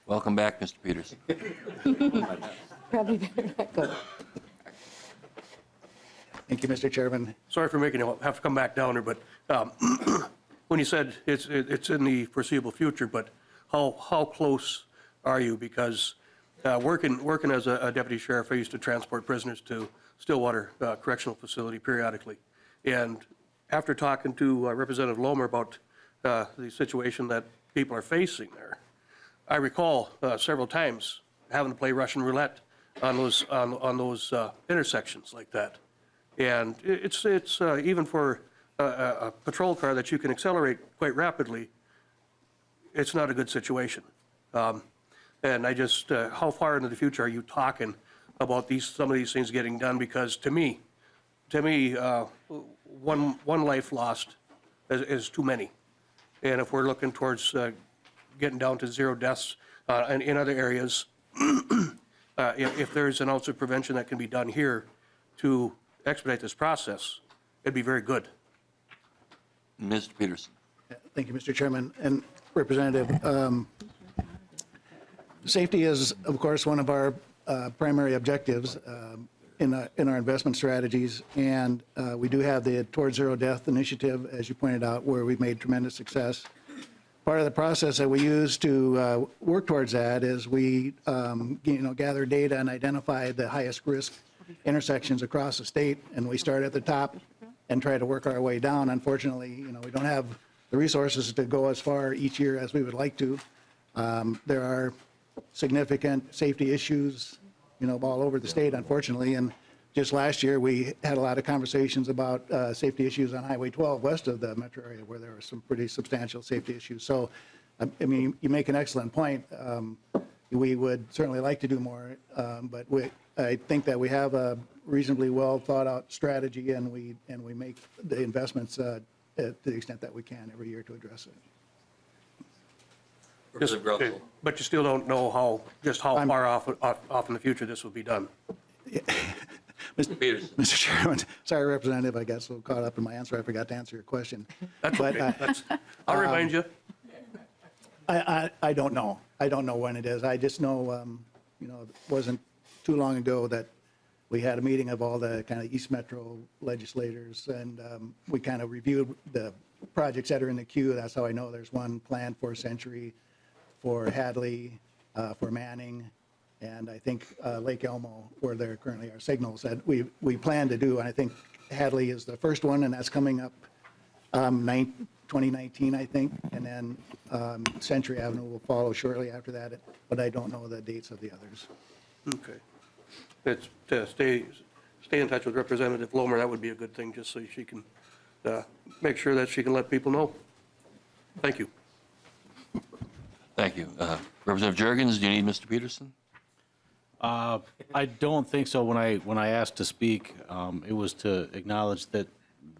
Welcome back, Mr. Peterson. Probably better not go. Thank you, Mr. Chairman. Sorry for making you have to come back down here, but when you said it's in the foreseeable future, but how close are you? Because working as a deputy sheriff, I used to transport prisoners to Stillwater Correctional Facility periodically. And after talking to Representative Lohmer about the situation that people are facing there, I recall several times having to play Russian roulette on those intersections like that. And it's even for a patrol car that you can accelerate quite rapidly, it's not a good situation. And I just, how far into the future are you talking about some of these things getting done? Because to me, one life lost is too many. And if we're looking towards getting down to 0 deaths in other areas, if there's an ounce of prevention that can be done here to expedite this process, it'd be very good. Mr. Peterson. Thank you, Mr. Chairman. And Representative, safety is, of course, one of our primary objectives in our investment strategies. And we do have the Towards Zero Death initiative, as you pointed out, where we've made tremendous success. Part of the process that we use to work towards that is we gather data and identify the highest risk intersections across the state, and we start at the top and try to work our way down. Unfortunately, we don't have the resources to go as far each year as we would like to. There are significant safety issues, all over the state, unfortunately. And just last year, we had a lot of conversations about safety issues on Highway 12 west of the metro area, where there were some pretty substantial safety issues. So, I mean, you make an excellent point. We would certainly like to do more, but I think that we have a reasonably well thought out strategy, and we make the investments to the extent that we can every year to address it. But you still don't know how far off in the future this will be done. Mr. Peterson. Mr. Chairman, sorry, Representative, I got so caught up in my answer, I forgot to answer your question. That's okay. I'll remind you. I don't know. I don't know when it is. I just know, it wasn't too long ago that we had a meeting of all the kind of East Metro legislators, and we kind of reviewed the projects that are in the queue. That's how I know there's one planned for Century, for Hadley, for Manning, And I think Lake Elmo, where there currently are signals, that we plan to do. And I think Hadley is the first one, and that's coming up 2019, I think. And then Century Avenue will follow shortly after that, but I don't know the dates of the others. Okay. Let's stay in touch with Representative Lohmer. That would be a good thing, just so she can make sure that she can let people know. Thank you. Thank you. Representative Jurgens, do you need Mr. Peterson? I don't think so. When I asked to speak, it was to acknowledge that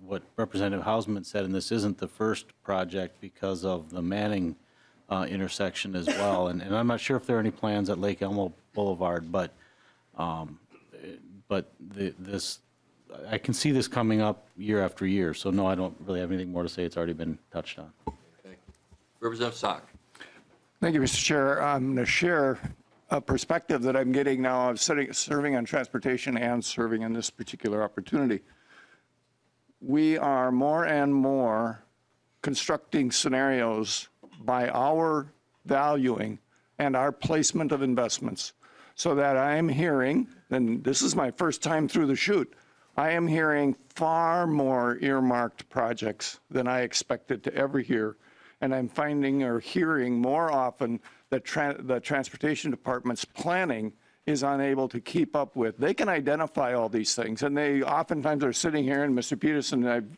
what Representative Hausman said, and this isn't the first project because of the Manning intersection as well. And I'm not sure if there are any plans at Lake Elmo Boulevard, but this, I can see this coming up year after year. So no, I don't really have anything more to say. It's already been touched on. Okay. Representative Sock. Thank you, Mr. Chair. I'm going to share a perspective that I'm getting now of serving on transportation and serving in this particular opportunity. We are more and more constructing scenarios by our valuing and our placement of investments, so that I am hearing, and this is my first time through the chute, I am hearing far more earmarked projects than I expected to ever hear. And I'm finding or hearing more often that the Transportation Department's planning is unable to keep up with. They can identify all these things, and they oftentimes are sitting here, and Mr. Peterson,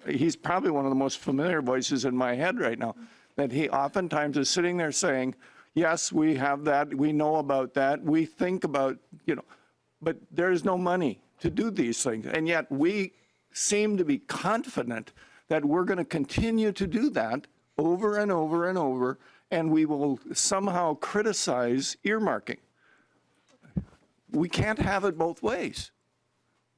he's probably one of the most familiar voices in my head right now, that he oftentimes is sitting there saying, yes, we have that, we know about that, we think about, but there is no money to do these things. And yet we seem to be confident that we're going to continue to do that over and over and over, and we will somehow criticize earmarking. We can't have it both ways.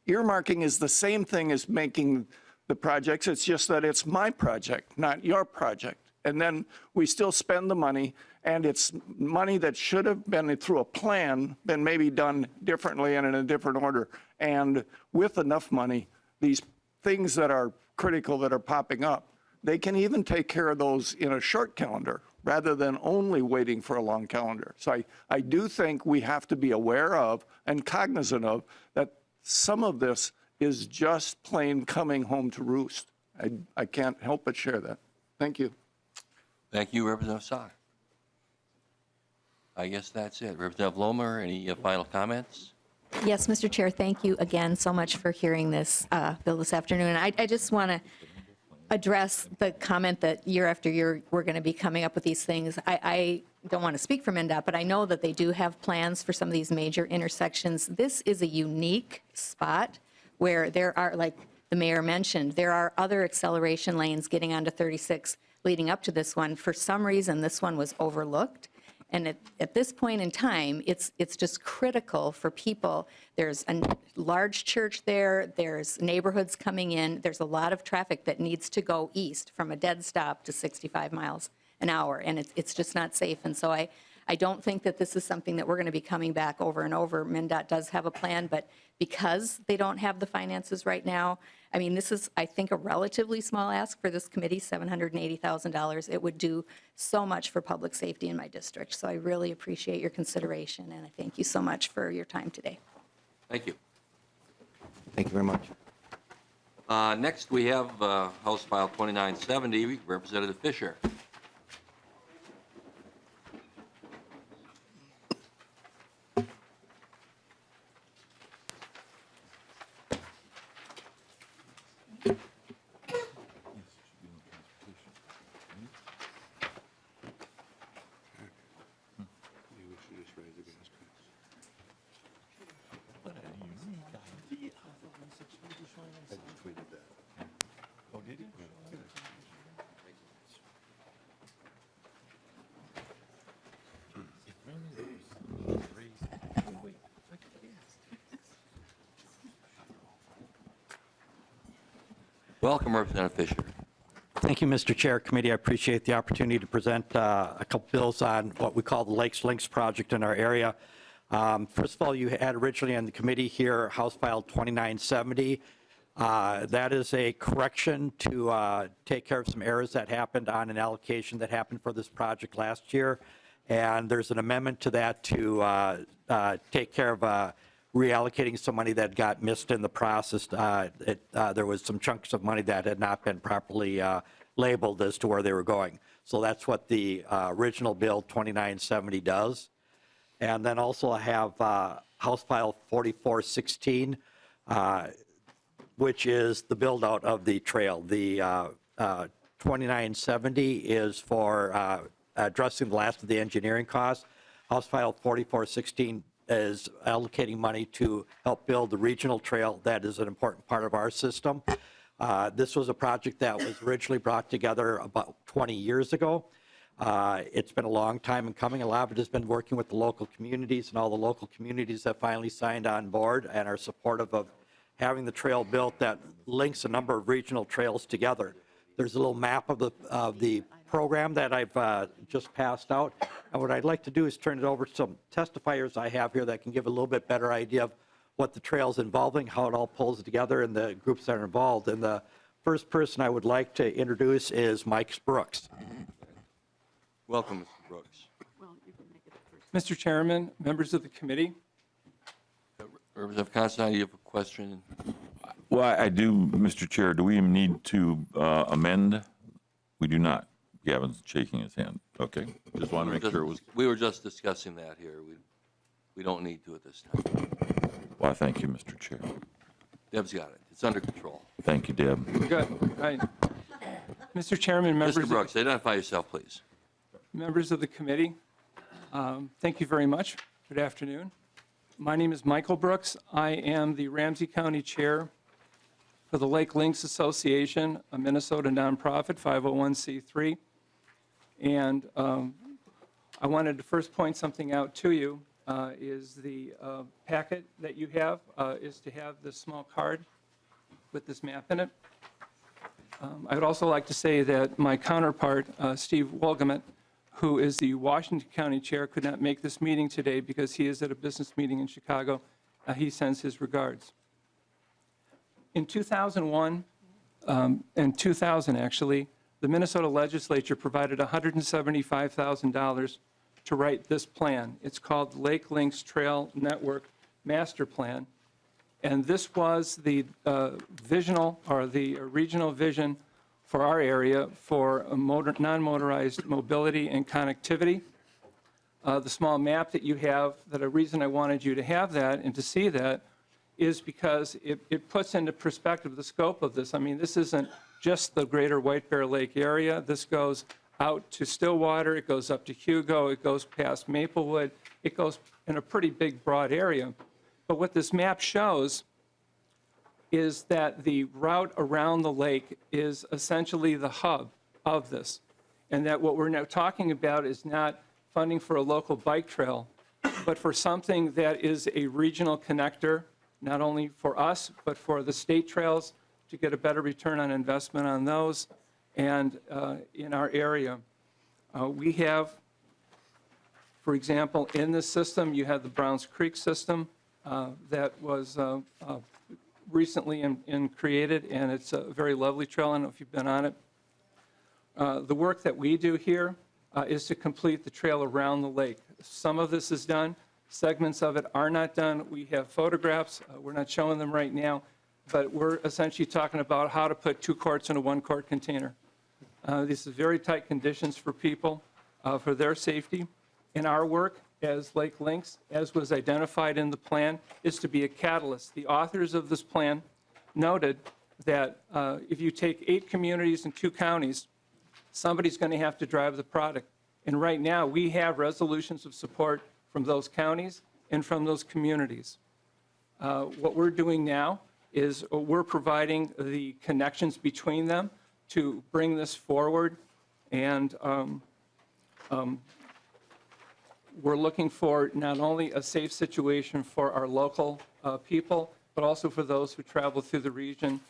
Earmarking is the same thing as making the projects. It's just that it's my project, not your project. And then we still spend the money, and it's money that should have been through a plan, been maybe done differently and in a different order. And with enough money, these things that are critical that are popping up, they can even take care of those in a short calendar rather than only waiting for a long calendar. So I do think we have to be aware of and cognizant of that some of this is just plain coming home to roost. I can't help but share that. Thank you. Thank you, Representative Sock. I guess that's it. Representative Lohmer, any final comments? Yes, Mr. Chair, thank you again so much for hearing this bill this afternoon. I just want to address the comment that year after year we're going to be coming up with these things. I don't want to speak for MnDOT, but I know that they do have plans for some of these major intersections. This is a unique spot where there are, like the mayor mentioned, there are other acceleration lanes getting onto 36 leading up to this one. For some reason, this one was overlooked. And at this point in time, it's just critical for people. There's a large church there. There's neighborhoods coming in. There's a lot of traffic that needs to go east from a dead stop to 65 miles an hour, and it's just not safe. And so I don't think that this is something that we're going to be coming back over and over. MnDOT does have a plan, but because they don't have the finances right now, I mean, this is, I think, a relatively small ask for this committee, $780,000. It would do so much for public safety in my district. So I really appreciate your consideration, and I thank you so much for your time today. Thank you. Thank you very much. Next, we have House File 2970, Representative Fischer. Welcome, Representative Fischer. Thank you, Mr. Chair. Committee, I appreciate the opportunity to present a couple bills on what we call the Lakes Links project in our area. First of all, you had originally on the committee here House File 2970. That is a correction to take care of some errors that happened on an allocation that happened for this project last year. And there's an amendment to that to take care of reallocating some money that got missed in the process. There was some chunks of money that had not been properly labeled as to where they were going. So that's what the original bill 2970 does. And then also I have House File 4416, which is the build out of the trail. The 2970 is for addressing the last of the engineering costs. House File 4416 is allocating money to help build the regional trail that is an important part of our system. This was a project that was originally brought together about 20 years ago. It's been a long time in coming. A lot of it has been working with the local communities, and all the local communities have finally signed on board and are supportive of having the trail built that links a number of regional trails together. There's a little map of the program that I've just passed out. And what I'd like to do is turn it over to some testifiers I have here that can give a little bit better idea of what the trail's involving, how it all pulls together, and the groups that are involved. And the first person I would like to introduce is Mike Brooks. Welcome, Mr. Brooks. Mr. Chairman, members of the committee. Representative Constantine, you have a question? Well, I do, Mr. Chair. Do we need to amend? We do not. Gavin's shaking his hand. Okay. Just want to make sure it was. We were just discussing that here. We don't need to at this time. Well, thank you, Mr. Chair. Deb's got it. It's under control. Thank you, Deb. Good. Right. Mr. Chairman, members. Mr. Brooks, identify yourself, please. Members of the committee, thank you very much. Good afternoon. My name is Michael Brooks. I am the Ramsey County Chair for the Lake Links Association, a Minnesota nonprofit, 501c3. And I wanted to first point something out to you, is the packet that you have is to have this small card with this map in it. I would also like to say that my counterpart, Steve Wolgamet, who is the Washington County Chair, could not make this meeting today because he is at a business meeting in Chicago. He sends his regards. In 2001 and 2000, actually, the Minnesota legislature provided $175,000 to write this plan. It's called Lake Links Trail Network Master Plan. And this was the visional or the regional vision for our area for non-motorized mobility and connectivity. The small map that you have, that a reason I wanted you to have that and to see that is because it puts into perspective the scope of this. I mean, this isn't just the greater White Bear Lake area. This goes out to Stillwater, it goes up to Hugo, it goes past Maplewood, it goes in a pretty big, broad area. But what this map shows is that the route around the lake is essentially the hub of this, and that what we're now talking about is not funding for a local bike trail, but for something that is a regional connector, not only for us, but for the state trails to get a better return on investment on those and in our area. We have, for example, in this system, you have the Browns Creek system that was recently created, and it's a very lovely trail. I don't know if you've been on it. The work that we do here is to complete the trail around the lake. Some of this is done. Segments of it are not done. We have photographs. We're not showing them right now, but we're essentially talking about how to put 2 quarts in a 1-quart container. This is very tight conditions for people, for their safety. And our work as Lake Links, as was identified in the plan, is to be a catalyst. The authors of this plan noted that if you take 8 communities and 2 counties, somebody's going to have to drive the product. And right now, we have resolutions of support from those counties and from those communities. What we're doing now is we're providing the connections between them to bring this forward, and we're looking for not only a safe situation for our local people, but also for those who travel through the region.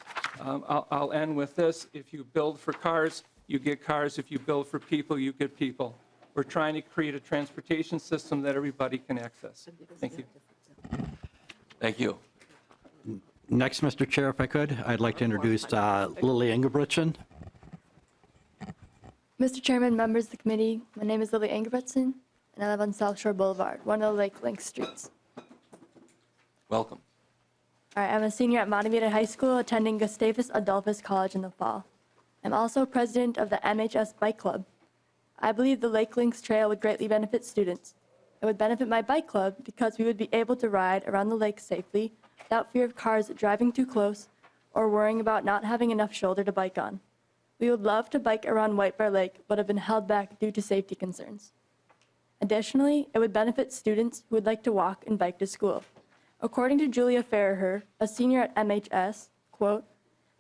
I'll end with this. If you build for cars, you get cars. If you build for people, you get people. We're trying to create a transportation system that everybody can access. Thank you. Thank you. Next, Mr. Chair, if I could, I'd like to introduce Lily Engebretson. Mr. Chairman, members of the committee, my name is Lily Engebretson, and I live on South Shore Boulevard, one of the Lake Link streets. Welcome. All right, I'm a senior at Montevideo High School, attending Gustavus Adolphus College in the fall. I'm also president of the MHS Bike Club. I believe the Lake Links Trail would greatly benefit students. It would benefit my bike club because we would be able to ride around the lake safely without fear of cars driving too close or worrying about not having enough shoulder to bike on. We would love to bike around White Bear Lake, but have been held back due to safety concerns. Additionally, it would benefit students who would like to walk and bike to school. According to Julia Farraher, a senior at MHS, quote,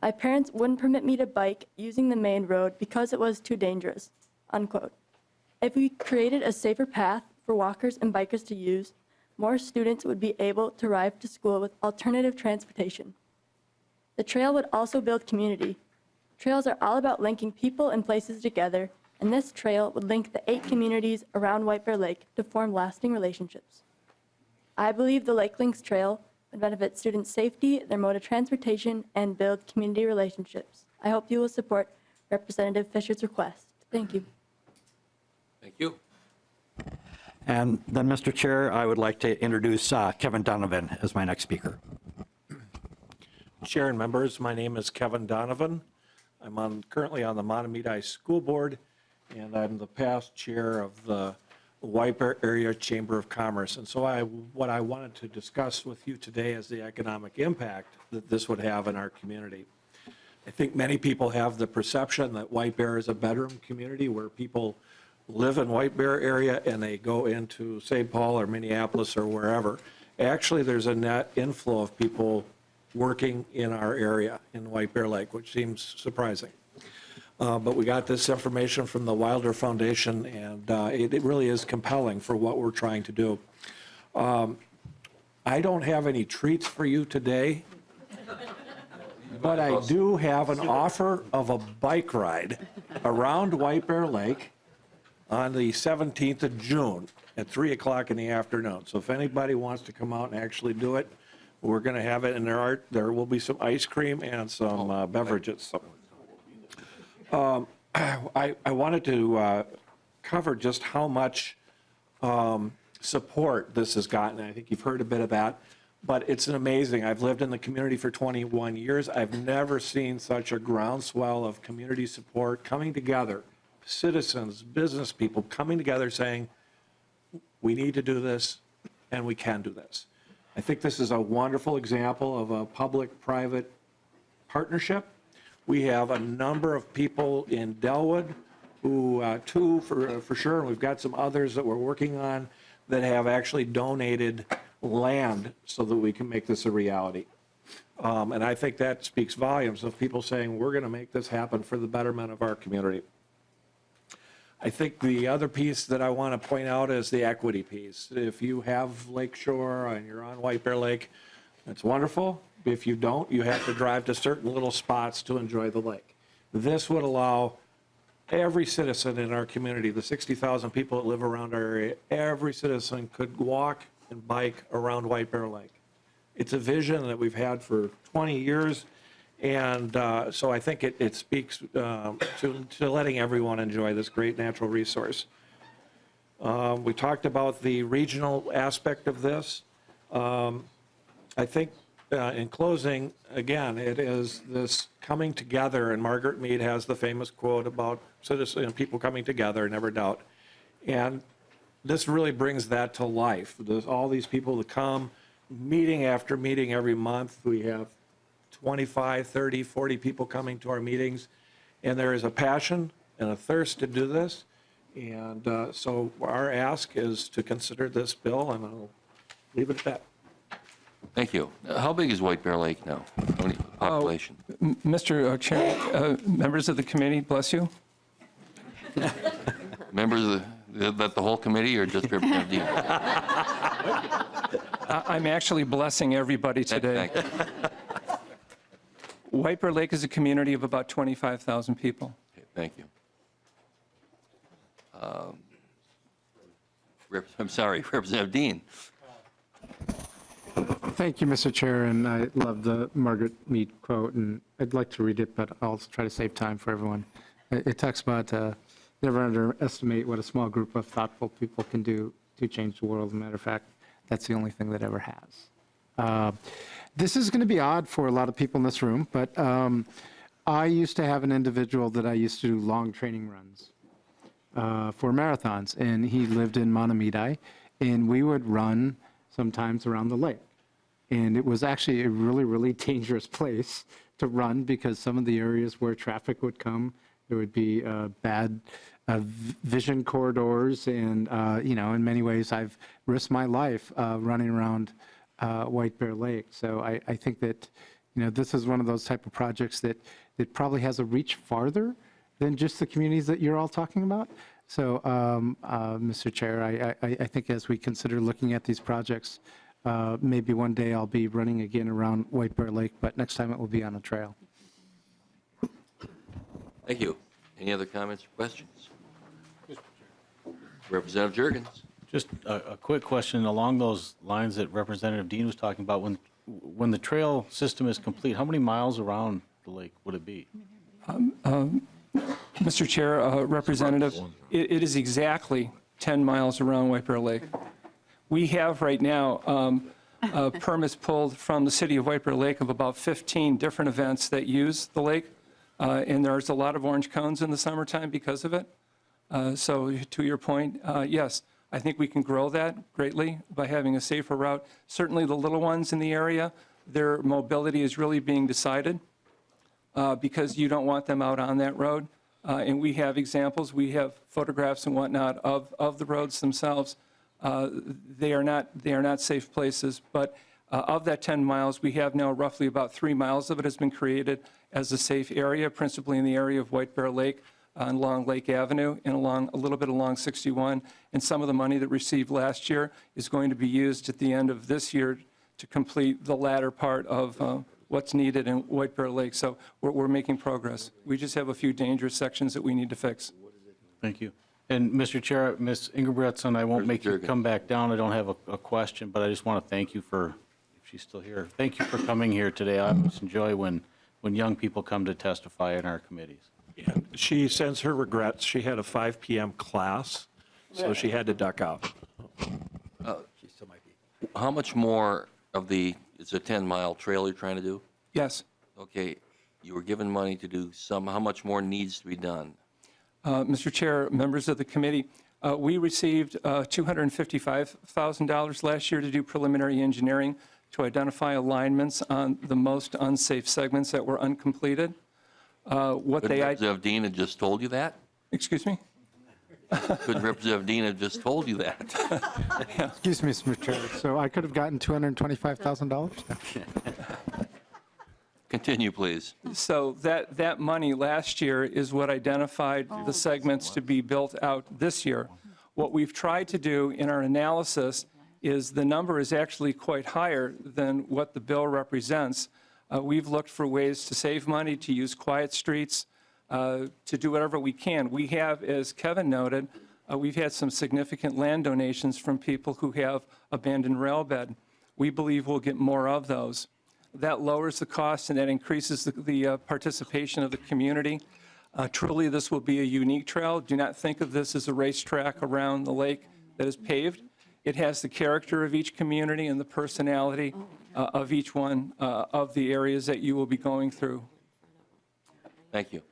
"My parents wouldn't permit me to bike using the main road because it was too dangerous," unquote. If we created a safer path for walkers and bikers to use, more students would be able to arrive to school with alternative transportation. The trail would also build community. Trails are all about linking people and places together, and this trail would link the 8 communities around White Bear Lake to form lasting relationships. I believe the Lake Links Trail would benefit students' safety, their mode of transportation, and build community relationships. I hope you will support Representative Fischer's request. Thank you. Thank you. And then, Mr. Chair, I would like to introduce Kevin Donovan as my next speaker. Chair and members, my name is Kevin Donovan. I'm currently on the Montevideo School Board, and I'm the past chair of the White Bear Area Chamber of Commerce. And so what I wanted to discuss with you today is the economic impact that this would have in our community. I think many people have the perception that White Bear is a bedroom community where people live in White Bear area and they go into St. Paul or Minneapolis or wherever. Actually, there's a net inflow of people working in our area in White Bear Lake, which seems surprising. But we got this information from the Wilder Foundation, and it really is compelling for what we're trying to do. I don't have any treats for you today, but I do have an offer of a bike ride around White Bear Lake on the 17th of June at 3 o'clock in the afternoon. So if anybody wants to come out and actually do it, we're going to have it, and there will be some ice cream and some beverages. So, I wanted to cover just how much support this has gotten. I think you've heard a bit of that, but it's amazing. I've lived in the community for 21 years. I've never seen such a groundswell of community support coming together, citizens, business people coming together saying, we need to do this and we can do this. I think this is a wonderful example of a public-private partnership. We have a number of people in Delwood who, two for sure, and we've got some others that we're working on that have actually donated land so that we can make this a reality. And I think that speaks volumes of people saying, we're going to make this happen for the betterment of our community. I think the other piece that I want to point out is the equity piece. If you have Lakeshore and you're on White Bear Lake, that's wonderful. If you don't, you have to drive to certain little spots to enjoy the lake. This would allow every citizen in our community, the 60,000 people that live around our area, every citizen could walk and bike around White Bear Lake. It's a vision that we've had for 20 years. And so I think it speaks to letting everyone enjoy this great natural resource. We talked about the regional aspect of this. I think in closing, again, it is this coming together, and Margaret Mead has the famous quote about citizens and people coming together, never doubt. And this really brings that to life. There's all these people that come, meeting after meeting every month. We have 25, 30, 40 people coming to our meetings, and there is a passion and a thirst to do this. And so our ask is to consider this bill, and I'll leave it at that. Thank you. How big is White Bear Lake now? How many population? Mr. Chair, members of the committee, bless you. Members of the whole committee or just Representative Dean? I'm actually blessing everybody today. Thank you. White Bear Lake is a community of about 25,000 people. Okay, thank you. I'm sorry, Representative Dean. Thank you, Mr. Chair, and I love the Margaret Mead quote, and I'd like to read it, but I'll try to save time for everyone. It talks about never underestimate what a small group of thoughtful people can do to change the world. As a matter of fact, that's the only thing that ever has. This is going to be odd for a lot of people in this room, but I used to have an individual that I used to do long training runs for marathons, and he lived in Mahtomedi, and we would run sometimes around the lake. And it was actually a really, really dangerous place to run because some of the areas where traffic would come, there would be bad vision corridors, and in many ways I've risked my life running around White Bear Lake. So I think that this is one of those type of projects that probably has a reach farther than just the communities that you're all talking about. So, Mr. Chair, I think as we consider looking at these projects, maybe one day I'll be running again around White Bear Lake, but next time it will be on a trail. Thank you. Any other comments or questions? Representative Jurgens. Just a quick question along those lines that Representative Dean was talking about. When the trail system is complete, how many miles around the lake would it be? Mr. Chair, Representative, it is exactly 10 miles around White Bear Lake. We have right now permits pulled from the city of White Bear Lake of about 15 different events that use the lake, and there's a lot of orange cones in the summertime because of it. So to your point, yes, I think we can grow that greatly by having a safer route. Certainly the little ones in the area, their mobility is really being decided because you don't want them out on that road. And we have examples, we have photographs and whatnot of the roads themselves. They are not safe places, but of that 10 miles, we have now roughly about 3 miles of it has been created as a safe area, principally in the area of White Bear Lake, along Lake Avenue and a little bit along 61. And some of the money that received last year is going to be used at the end of this year to complete the latter part of what's needed in White Bear Lake. So we're making progress. We just have a few dangerous sections that we need to fix. Thank you. And Mr. Chair, Ms. Ingebretson, I won't make you come back down. I don't have a question, but I just want to thank you for, if she's still here, thank you for coming here today. I always enjoy when young people come to testify in our committees. Yeah, she sends her regrets. She had a 5 p.m. class, so she had to duck out. She still might be. How much more of it's a 10-mile trail you're trying to do? Yes. Okay, you were given money to do how much more needs to be done? Mr. Chair, members of the committee, we received $255,000 last year to do preliminary engineering to identify alignments on the most unsafe segments that were uncompleted. Could Representative Dean have just told you that? Excuse me? Could Representative Dean have just told you that? Excuse me, Mr. Chair. So I could have gotten $225,000? Continue, please. So that money last year is what identified the segments to be built out this year. What we've tried to do in our analysis is the number is actually quite higher than what the bill represents. We've looked for ways to save money, to use quiet streets, to do whatever we can. We have, as Kevin noted, we've had some significant land donations from people who have abandoned rail bed. We believe we'll get more of those. That lowers the cost and that increases the participation of the community. Truly, this will be a unique trail. Do not think of this as a racetrack around the lake that is paved. It has the character of each community and the personality of each one of the areas that you will be going through. Thank you.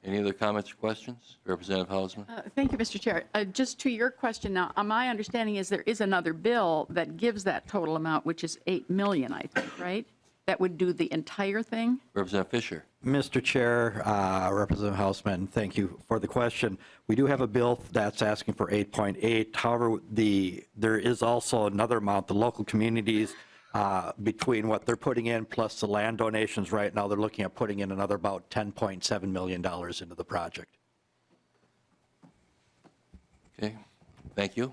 Any other comments or questions? Representative Hausman? Thank you, Mr. Chair. Just to your question now, my understanding is there is another bill that gives that total amount, which is $8 million, I think, right? That would do the entire thing? Representative Fischer. Mr. Chair, Representative Hausman, thank you for the question. We do have a bill that's asking for 8.8. However, there is also another amount, the local communities, between what they're putting in plus the land donations right now, they're looking at putting in another about $10.7 million into the project. Okay, thank you.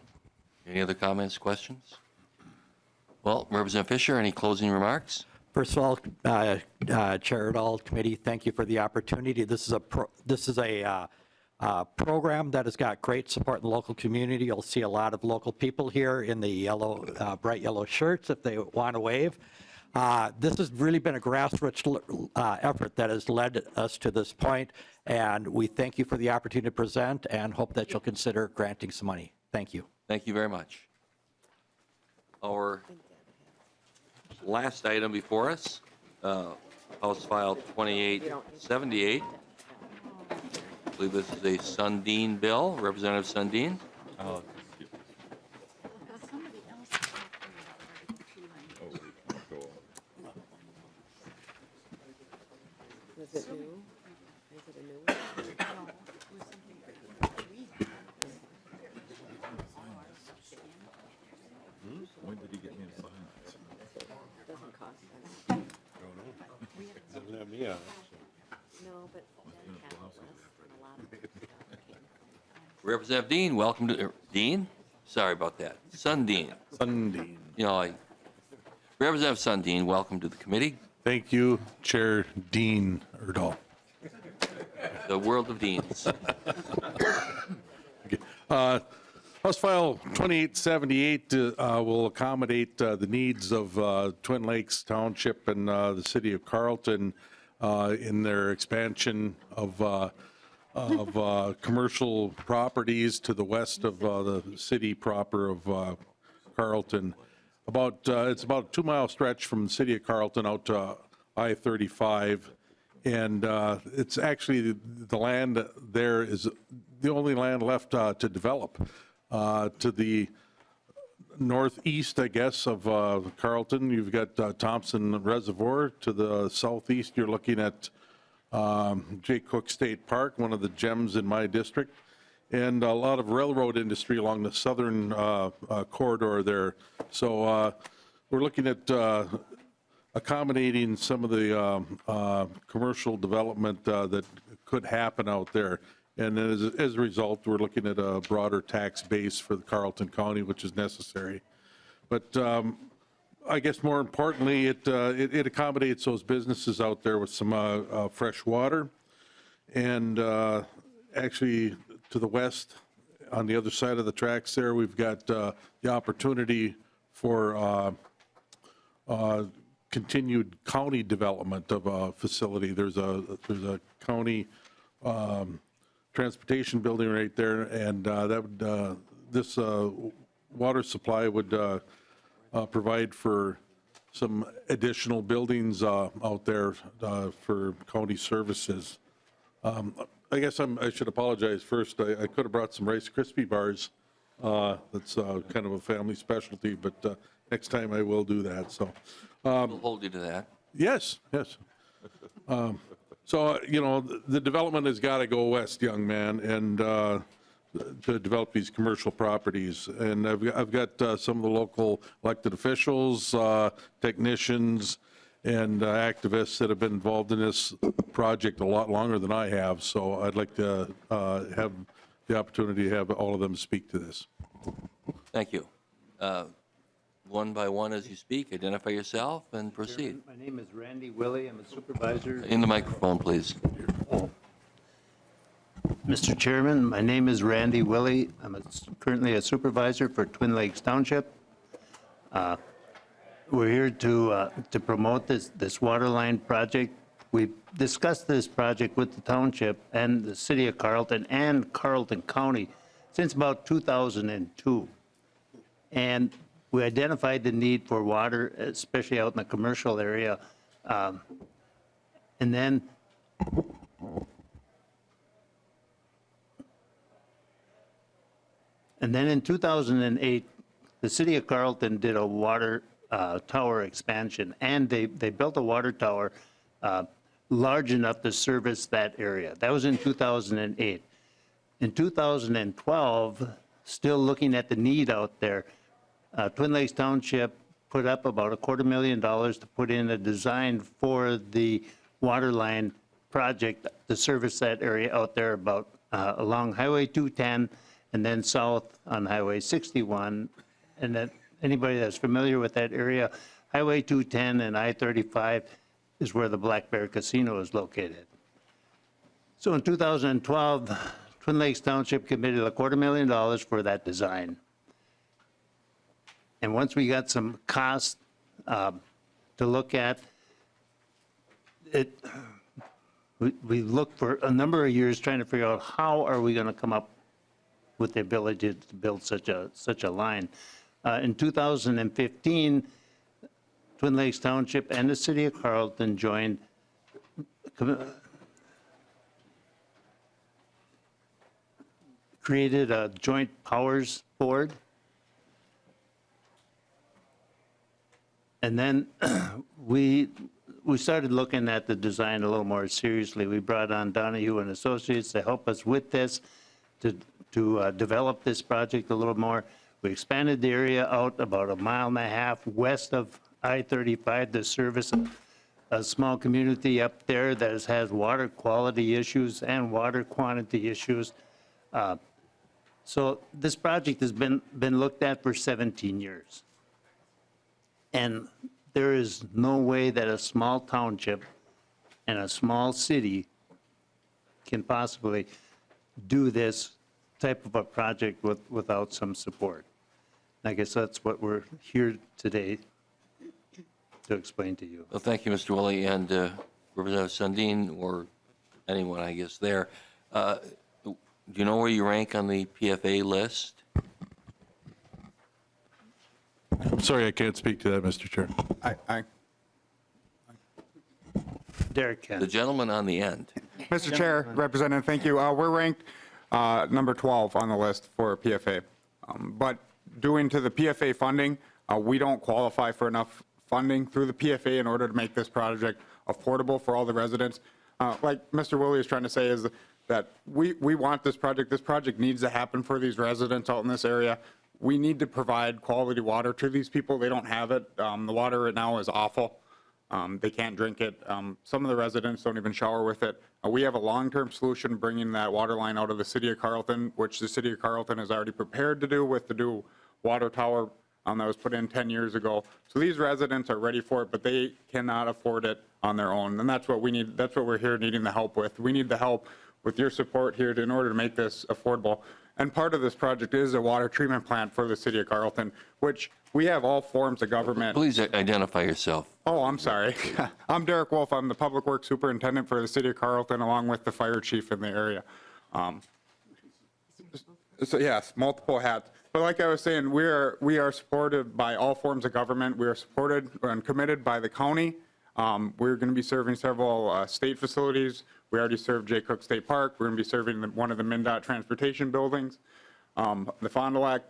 Any other comments, questions? Well, Representative Fischer, any closing remarks? First of all, Chair Urdahl, committee, thank you for the opportunity. This is a program that has got great support in the local community. You'll see a lot of local people here in the yellow, bright yellow shirts if they want to wave. This has really been a grassroots effort that has led us to this point, and we thank you for the opportunity to present and hope that you'll consider granting some money. Thank you. Thank you very much. Our last item before us, House File 2878. I believe this is a Sundin bill. Representative Sundin. Is it new? Is it a new one? When did he get me to sign that? Doesn't cost anything. Doesn't have me on it. No, but that catalyst and a lot of it came from. Representative Dean, welcome to, Dean? Sorry about that. Sundin. Sundin. You know, Representative Sundin, welcome to the committee. Thank you, Chair Dean Urdahl. The world of deans. House File 2878 will accommodate the needs of Twin Lakes Township and the city of Carlton in their expansion of commercial properties to the west of the city proper of Carlton. It's about a 2-mile stretch from the city of Carlton out to I-35, and it's actually the land there is the only land left to develop. To the northeast, I guess, of Carlton, you've got Thompson Reservoir. To the southeast, you're looking at Jay Cook State Park, one of the gems in my district, and a lot of railroad industry along the southern corridor there. So we're looking at accommodating some of the commercial development that could happen out there. And as a result, we're looking at a broader tax base for the Carlton County, which is necessary. But I guess more importantly, it accommodates those businesses out there with some fresh water. And actually, to the west, on the other side of the tracks there, we've got the opportunity for continued county development of a facility. There's a county transportation building right there, and this water supply would provide for some additional buildings out there for county services. I guess I should apologize first. I could have brought some Rice Krispie bars. That's kind of a family specialty, but next time I will do that. So We'll hold you to that. yes, yes. So, you know, the development has got to go west, young man, and to develop these commercial properties. And I've got some of the local elected officials, technicians, and activists that have been involved in this project a lot longer than I have. So I'd like to have the opportunity to have all of them speak to this. Thank you. One by one as you speak, identify yourself and proceed. My name is Randy Willie. I'm a supervisor. In the microphone, please. Mr. Chairman, my name is Randy Willie. I'm currently a supervisor for Twin Lakes Township. We're here to promote this water line project. We've discussed this project with the township and the city of Carlton and Carlton County since about 2002. And we identified the need for water, especially out in the commercial area. And then in 2008, the city of Carlton did a water tower expansion, and they built a water tower large enough to service that area. That was in 2008. In 2012, still looking at the need out there, Twin Lakes Township put up about $250,000 to put in a design for the water line project to service that area out there about along Highway 210 and then south on Highway 61. And that anybody that's familiar with that area, Highway 210 and I-35 is where the Black Bear Casino is located. So in 2012, Twin Lakes Township committed $250,000 for that design. And once we got some cost to look at. We looked for a number of years trying to figure out how are we going to come up with the ability to build such a line. In 2015, Twin Lakes Township and the City of Carlton joined created a joint powers board. And then we started looking at the design a little more seriously. We brought on Donahue and Associates to help us with this, to develop this project a little more. We expanded the area out about 1.5 miles west of I-35 to service a small community up there that has water quality issues and water quantity issues. So this project has been looked at for 17 years. And there is no way that a small township and a small city can possibly do this type of a project without some support. I guess that's what we're here today to explain to you. Well, thank you, Mr. Willie, and Representative Sundin, or anyone, I guess, there. Do you know where you rank on the PFA list? I'm sorry, I can't speak to that, Mr. Chair. Derek can. The gentleman on the end. Mr. Chair, Representative, thank you. We're ranked number 12 on the list for PFA. But due to the PFA funding, we don't qualify for enough funding through the PFA in order to make this project affordable for all the residents. Like Mr. Willie is trying to say is that we want this project. This project needs to happen for these residents out in this area. We need to provide quality water to these people. They don't have it. The water right now is awful. They can't drink it. Some of the residents don't even shower with it. We have a long-term solution bringing that water line out of the City of Carlton, which the City of Carlton is already prepared to do with the new water tower that was put in 10 years ago. So these residents are ready for it, but they cannot afford it on their own. And that's what we need. That's what we're here needing the help with. We need the help with your support here in order to make this affordable. And part of this project is a water treatment plant for the City of Carlton, which we have all forms of government. Please identify yourself. Oh, I'm sorry. I'm Derek Wolf. I'm the Public Works Superintendent for the City of Carlton, along with the Fire Chief in the area. So yes, multiple hats. But like I was saying, we are supported by all forms of government. We are supported and committed by the county. We're going to be serving several state facilities. We already serve Jay Cook State Park. We're going to be serving one of the MnDOT transportation buildings. The Fond du Lac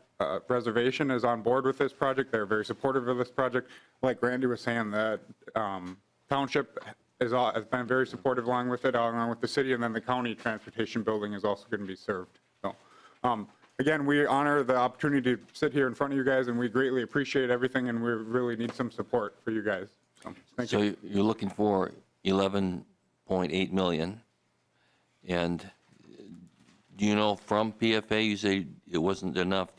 Reservation is on board with this project. They're very supportive of this project. Like Randy was saying, the Township has been very supportive along with it, along with the city, and then the county transportation building is also going to be served. So, again, we honor the opportunity to sit here in front of you guys, and we greatly appreciate everything, and we really need some support for you guys. So, thank you. So you're looking for 11.8 million, and do you know from PFA, you say it wasn't enough.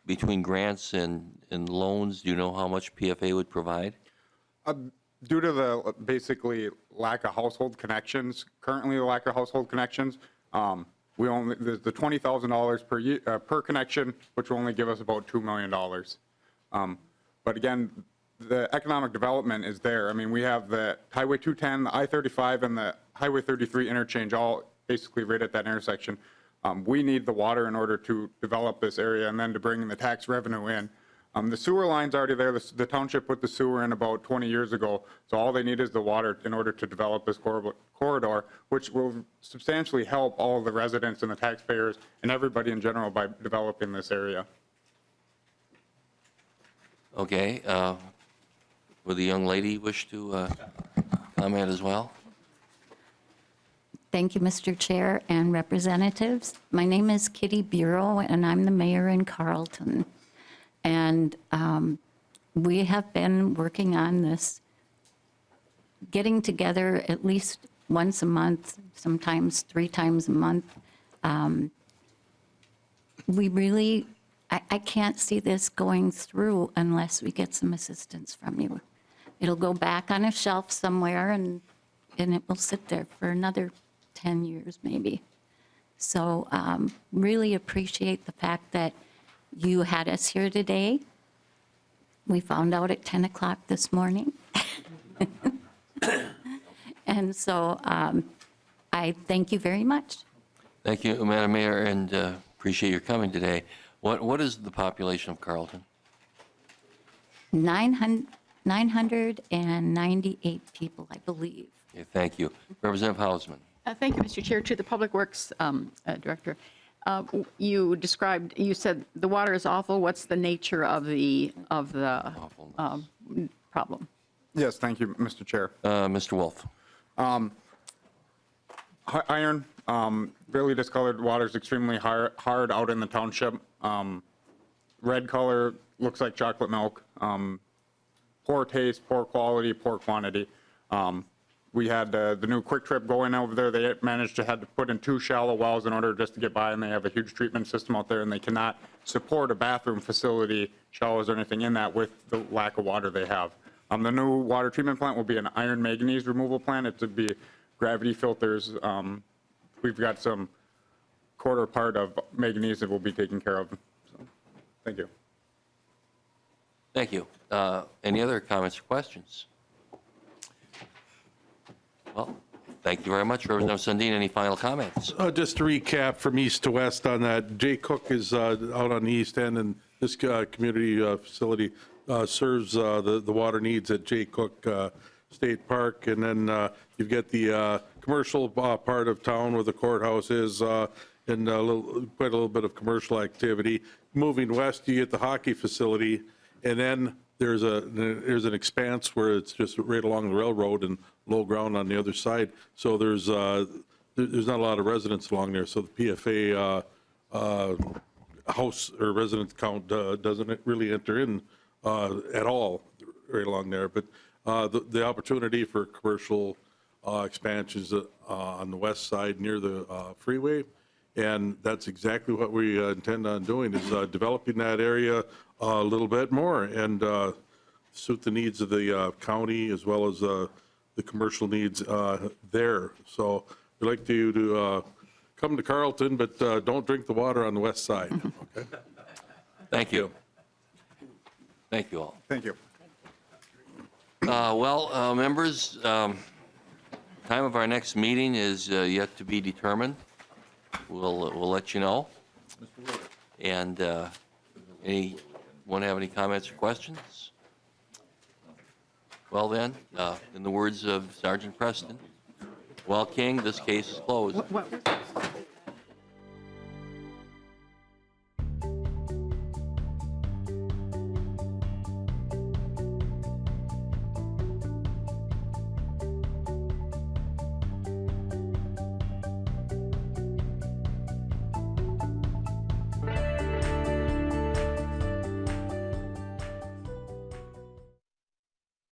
Between grants and loans, do you know how much PFA would provide? Due to the basically lack of household connections, currently the lack of household connections, we only, there's the $20,000 per year, per connection, which will only give us about $2 million. But again, the economic development is there. I mean, we have the Highway 210, the I-35, and the Highway 33 interchange all basically right at that intersection. We need the water in order to develop this area and then to bring the tax revenue in. The sewer line's already there. The township put the sewer in about 20 years ago, so all they need is the water in order to develop this corridor, which will substantially help all the residents and the taxpayers and everybody in general by developing this area. Okay. Would the young lady wish to comment as well? Thank you, Mr. Chair and representatives. My name is Kitty Bureau, and I'm the mayor in Carlton. And we have been working on this, getting together at least once a month, sometimes 3 times a month. We really, I can't see this going through unless we get some assistance from you. It'll go back on a shelf somewhere, and it will sit there for another 10 years maybe. So really appreciate the fact that you had us here today. We found out at 10 o'clock this morning. And so I thank you very much. Thank you, Madam Mayor, and appreciate your coming today. What is the population of Carlton? 998 people, I believe. Okay, thank you. Representative Hausman. Thank you, Mr. Chair. To the Public Works Director, you said the water is awful. What's the nature of the problem? Yes, thank you, Mr. Chair. Mr. Wolf. Iron, really discolored water is extremely hard out in the township. Red color, looks like chocolate milk. Poor taste, poor quality, poor quantity. We had the new Quick Trip going over there. They managed to had to put in 2 shallow wells in order just to get by, and they have a huge treatment system out there, and they cannot support a bathroom facility, showers, or anything in that with the lack of water they have. The new water treatment plant will be an iron manganese removal plant. It would be gravity filters. We've got some quarter part of manganese that will be taken care of. So, thank you. Thank you. Any other comments or questions? Well, thank you very much. Representative Sundin, any final comments? Just to recap from east to west on that, Jay Cook is out on the east end, and this community facility serves the water needs at Jay Cook State Park. And then you've got the commercial part of town where the courthouse is, and quite a little bit of commercial activity. Moving west, you get the hockey facility, and then there's an expanse where it's just right along the railroad and low ground on the other side. So there's not a lot of residents along there. So the PFA house or resident count doesn't really enter in at all right along there. But the opportunity for commercial expansions on the west side near the freeway, and that's exactly what we intend on doing, is developing that area a little bit more and suit the needs of the county as well as the commercial needs there. So we'd like you to come to Carlton, but don't drink the water on the west side. Okay. Thank you. Thank you all. Thank you. Well, members, time of our next meeting is yet to be determined. We'll let you know. And anyone have any comments or questions? Well then, in the words of Sergeant Preston, well, King, this case is closed. What was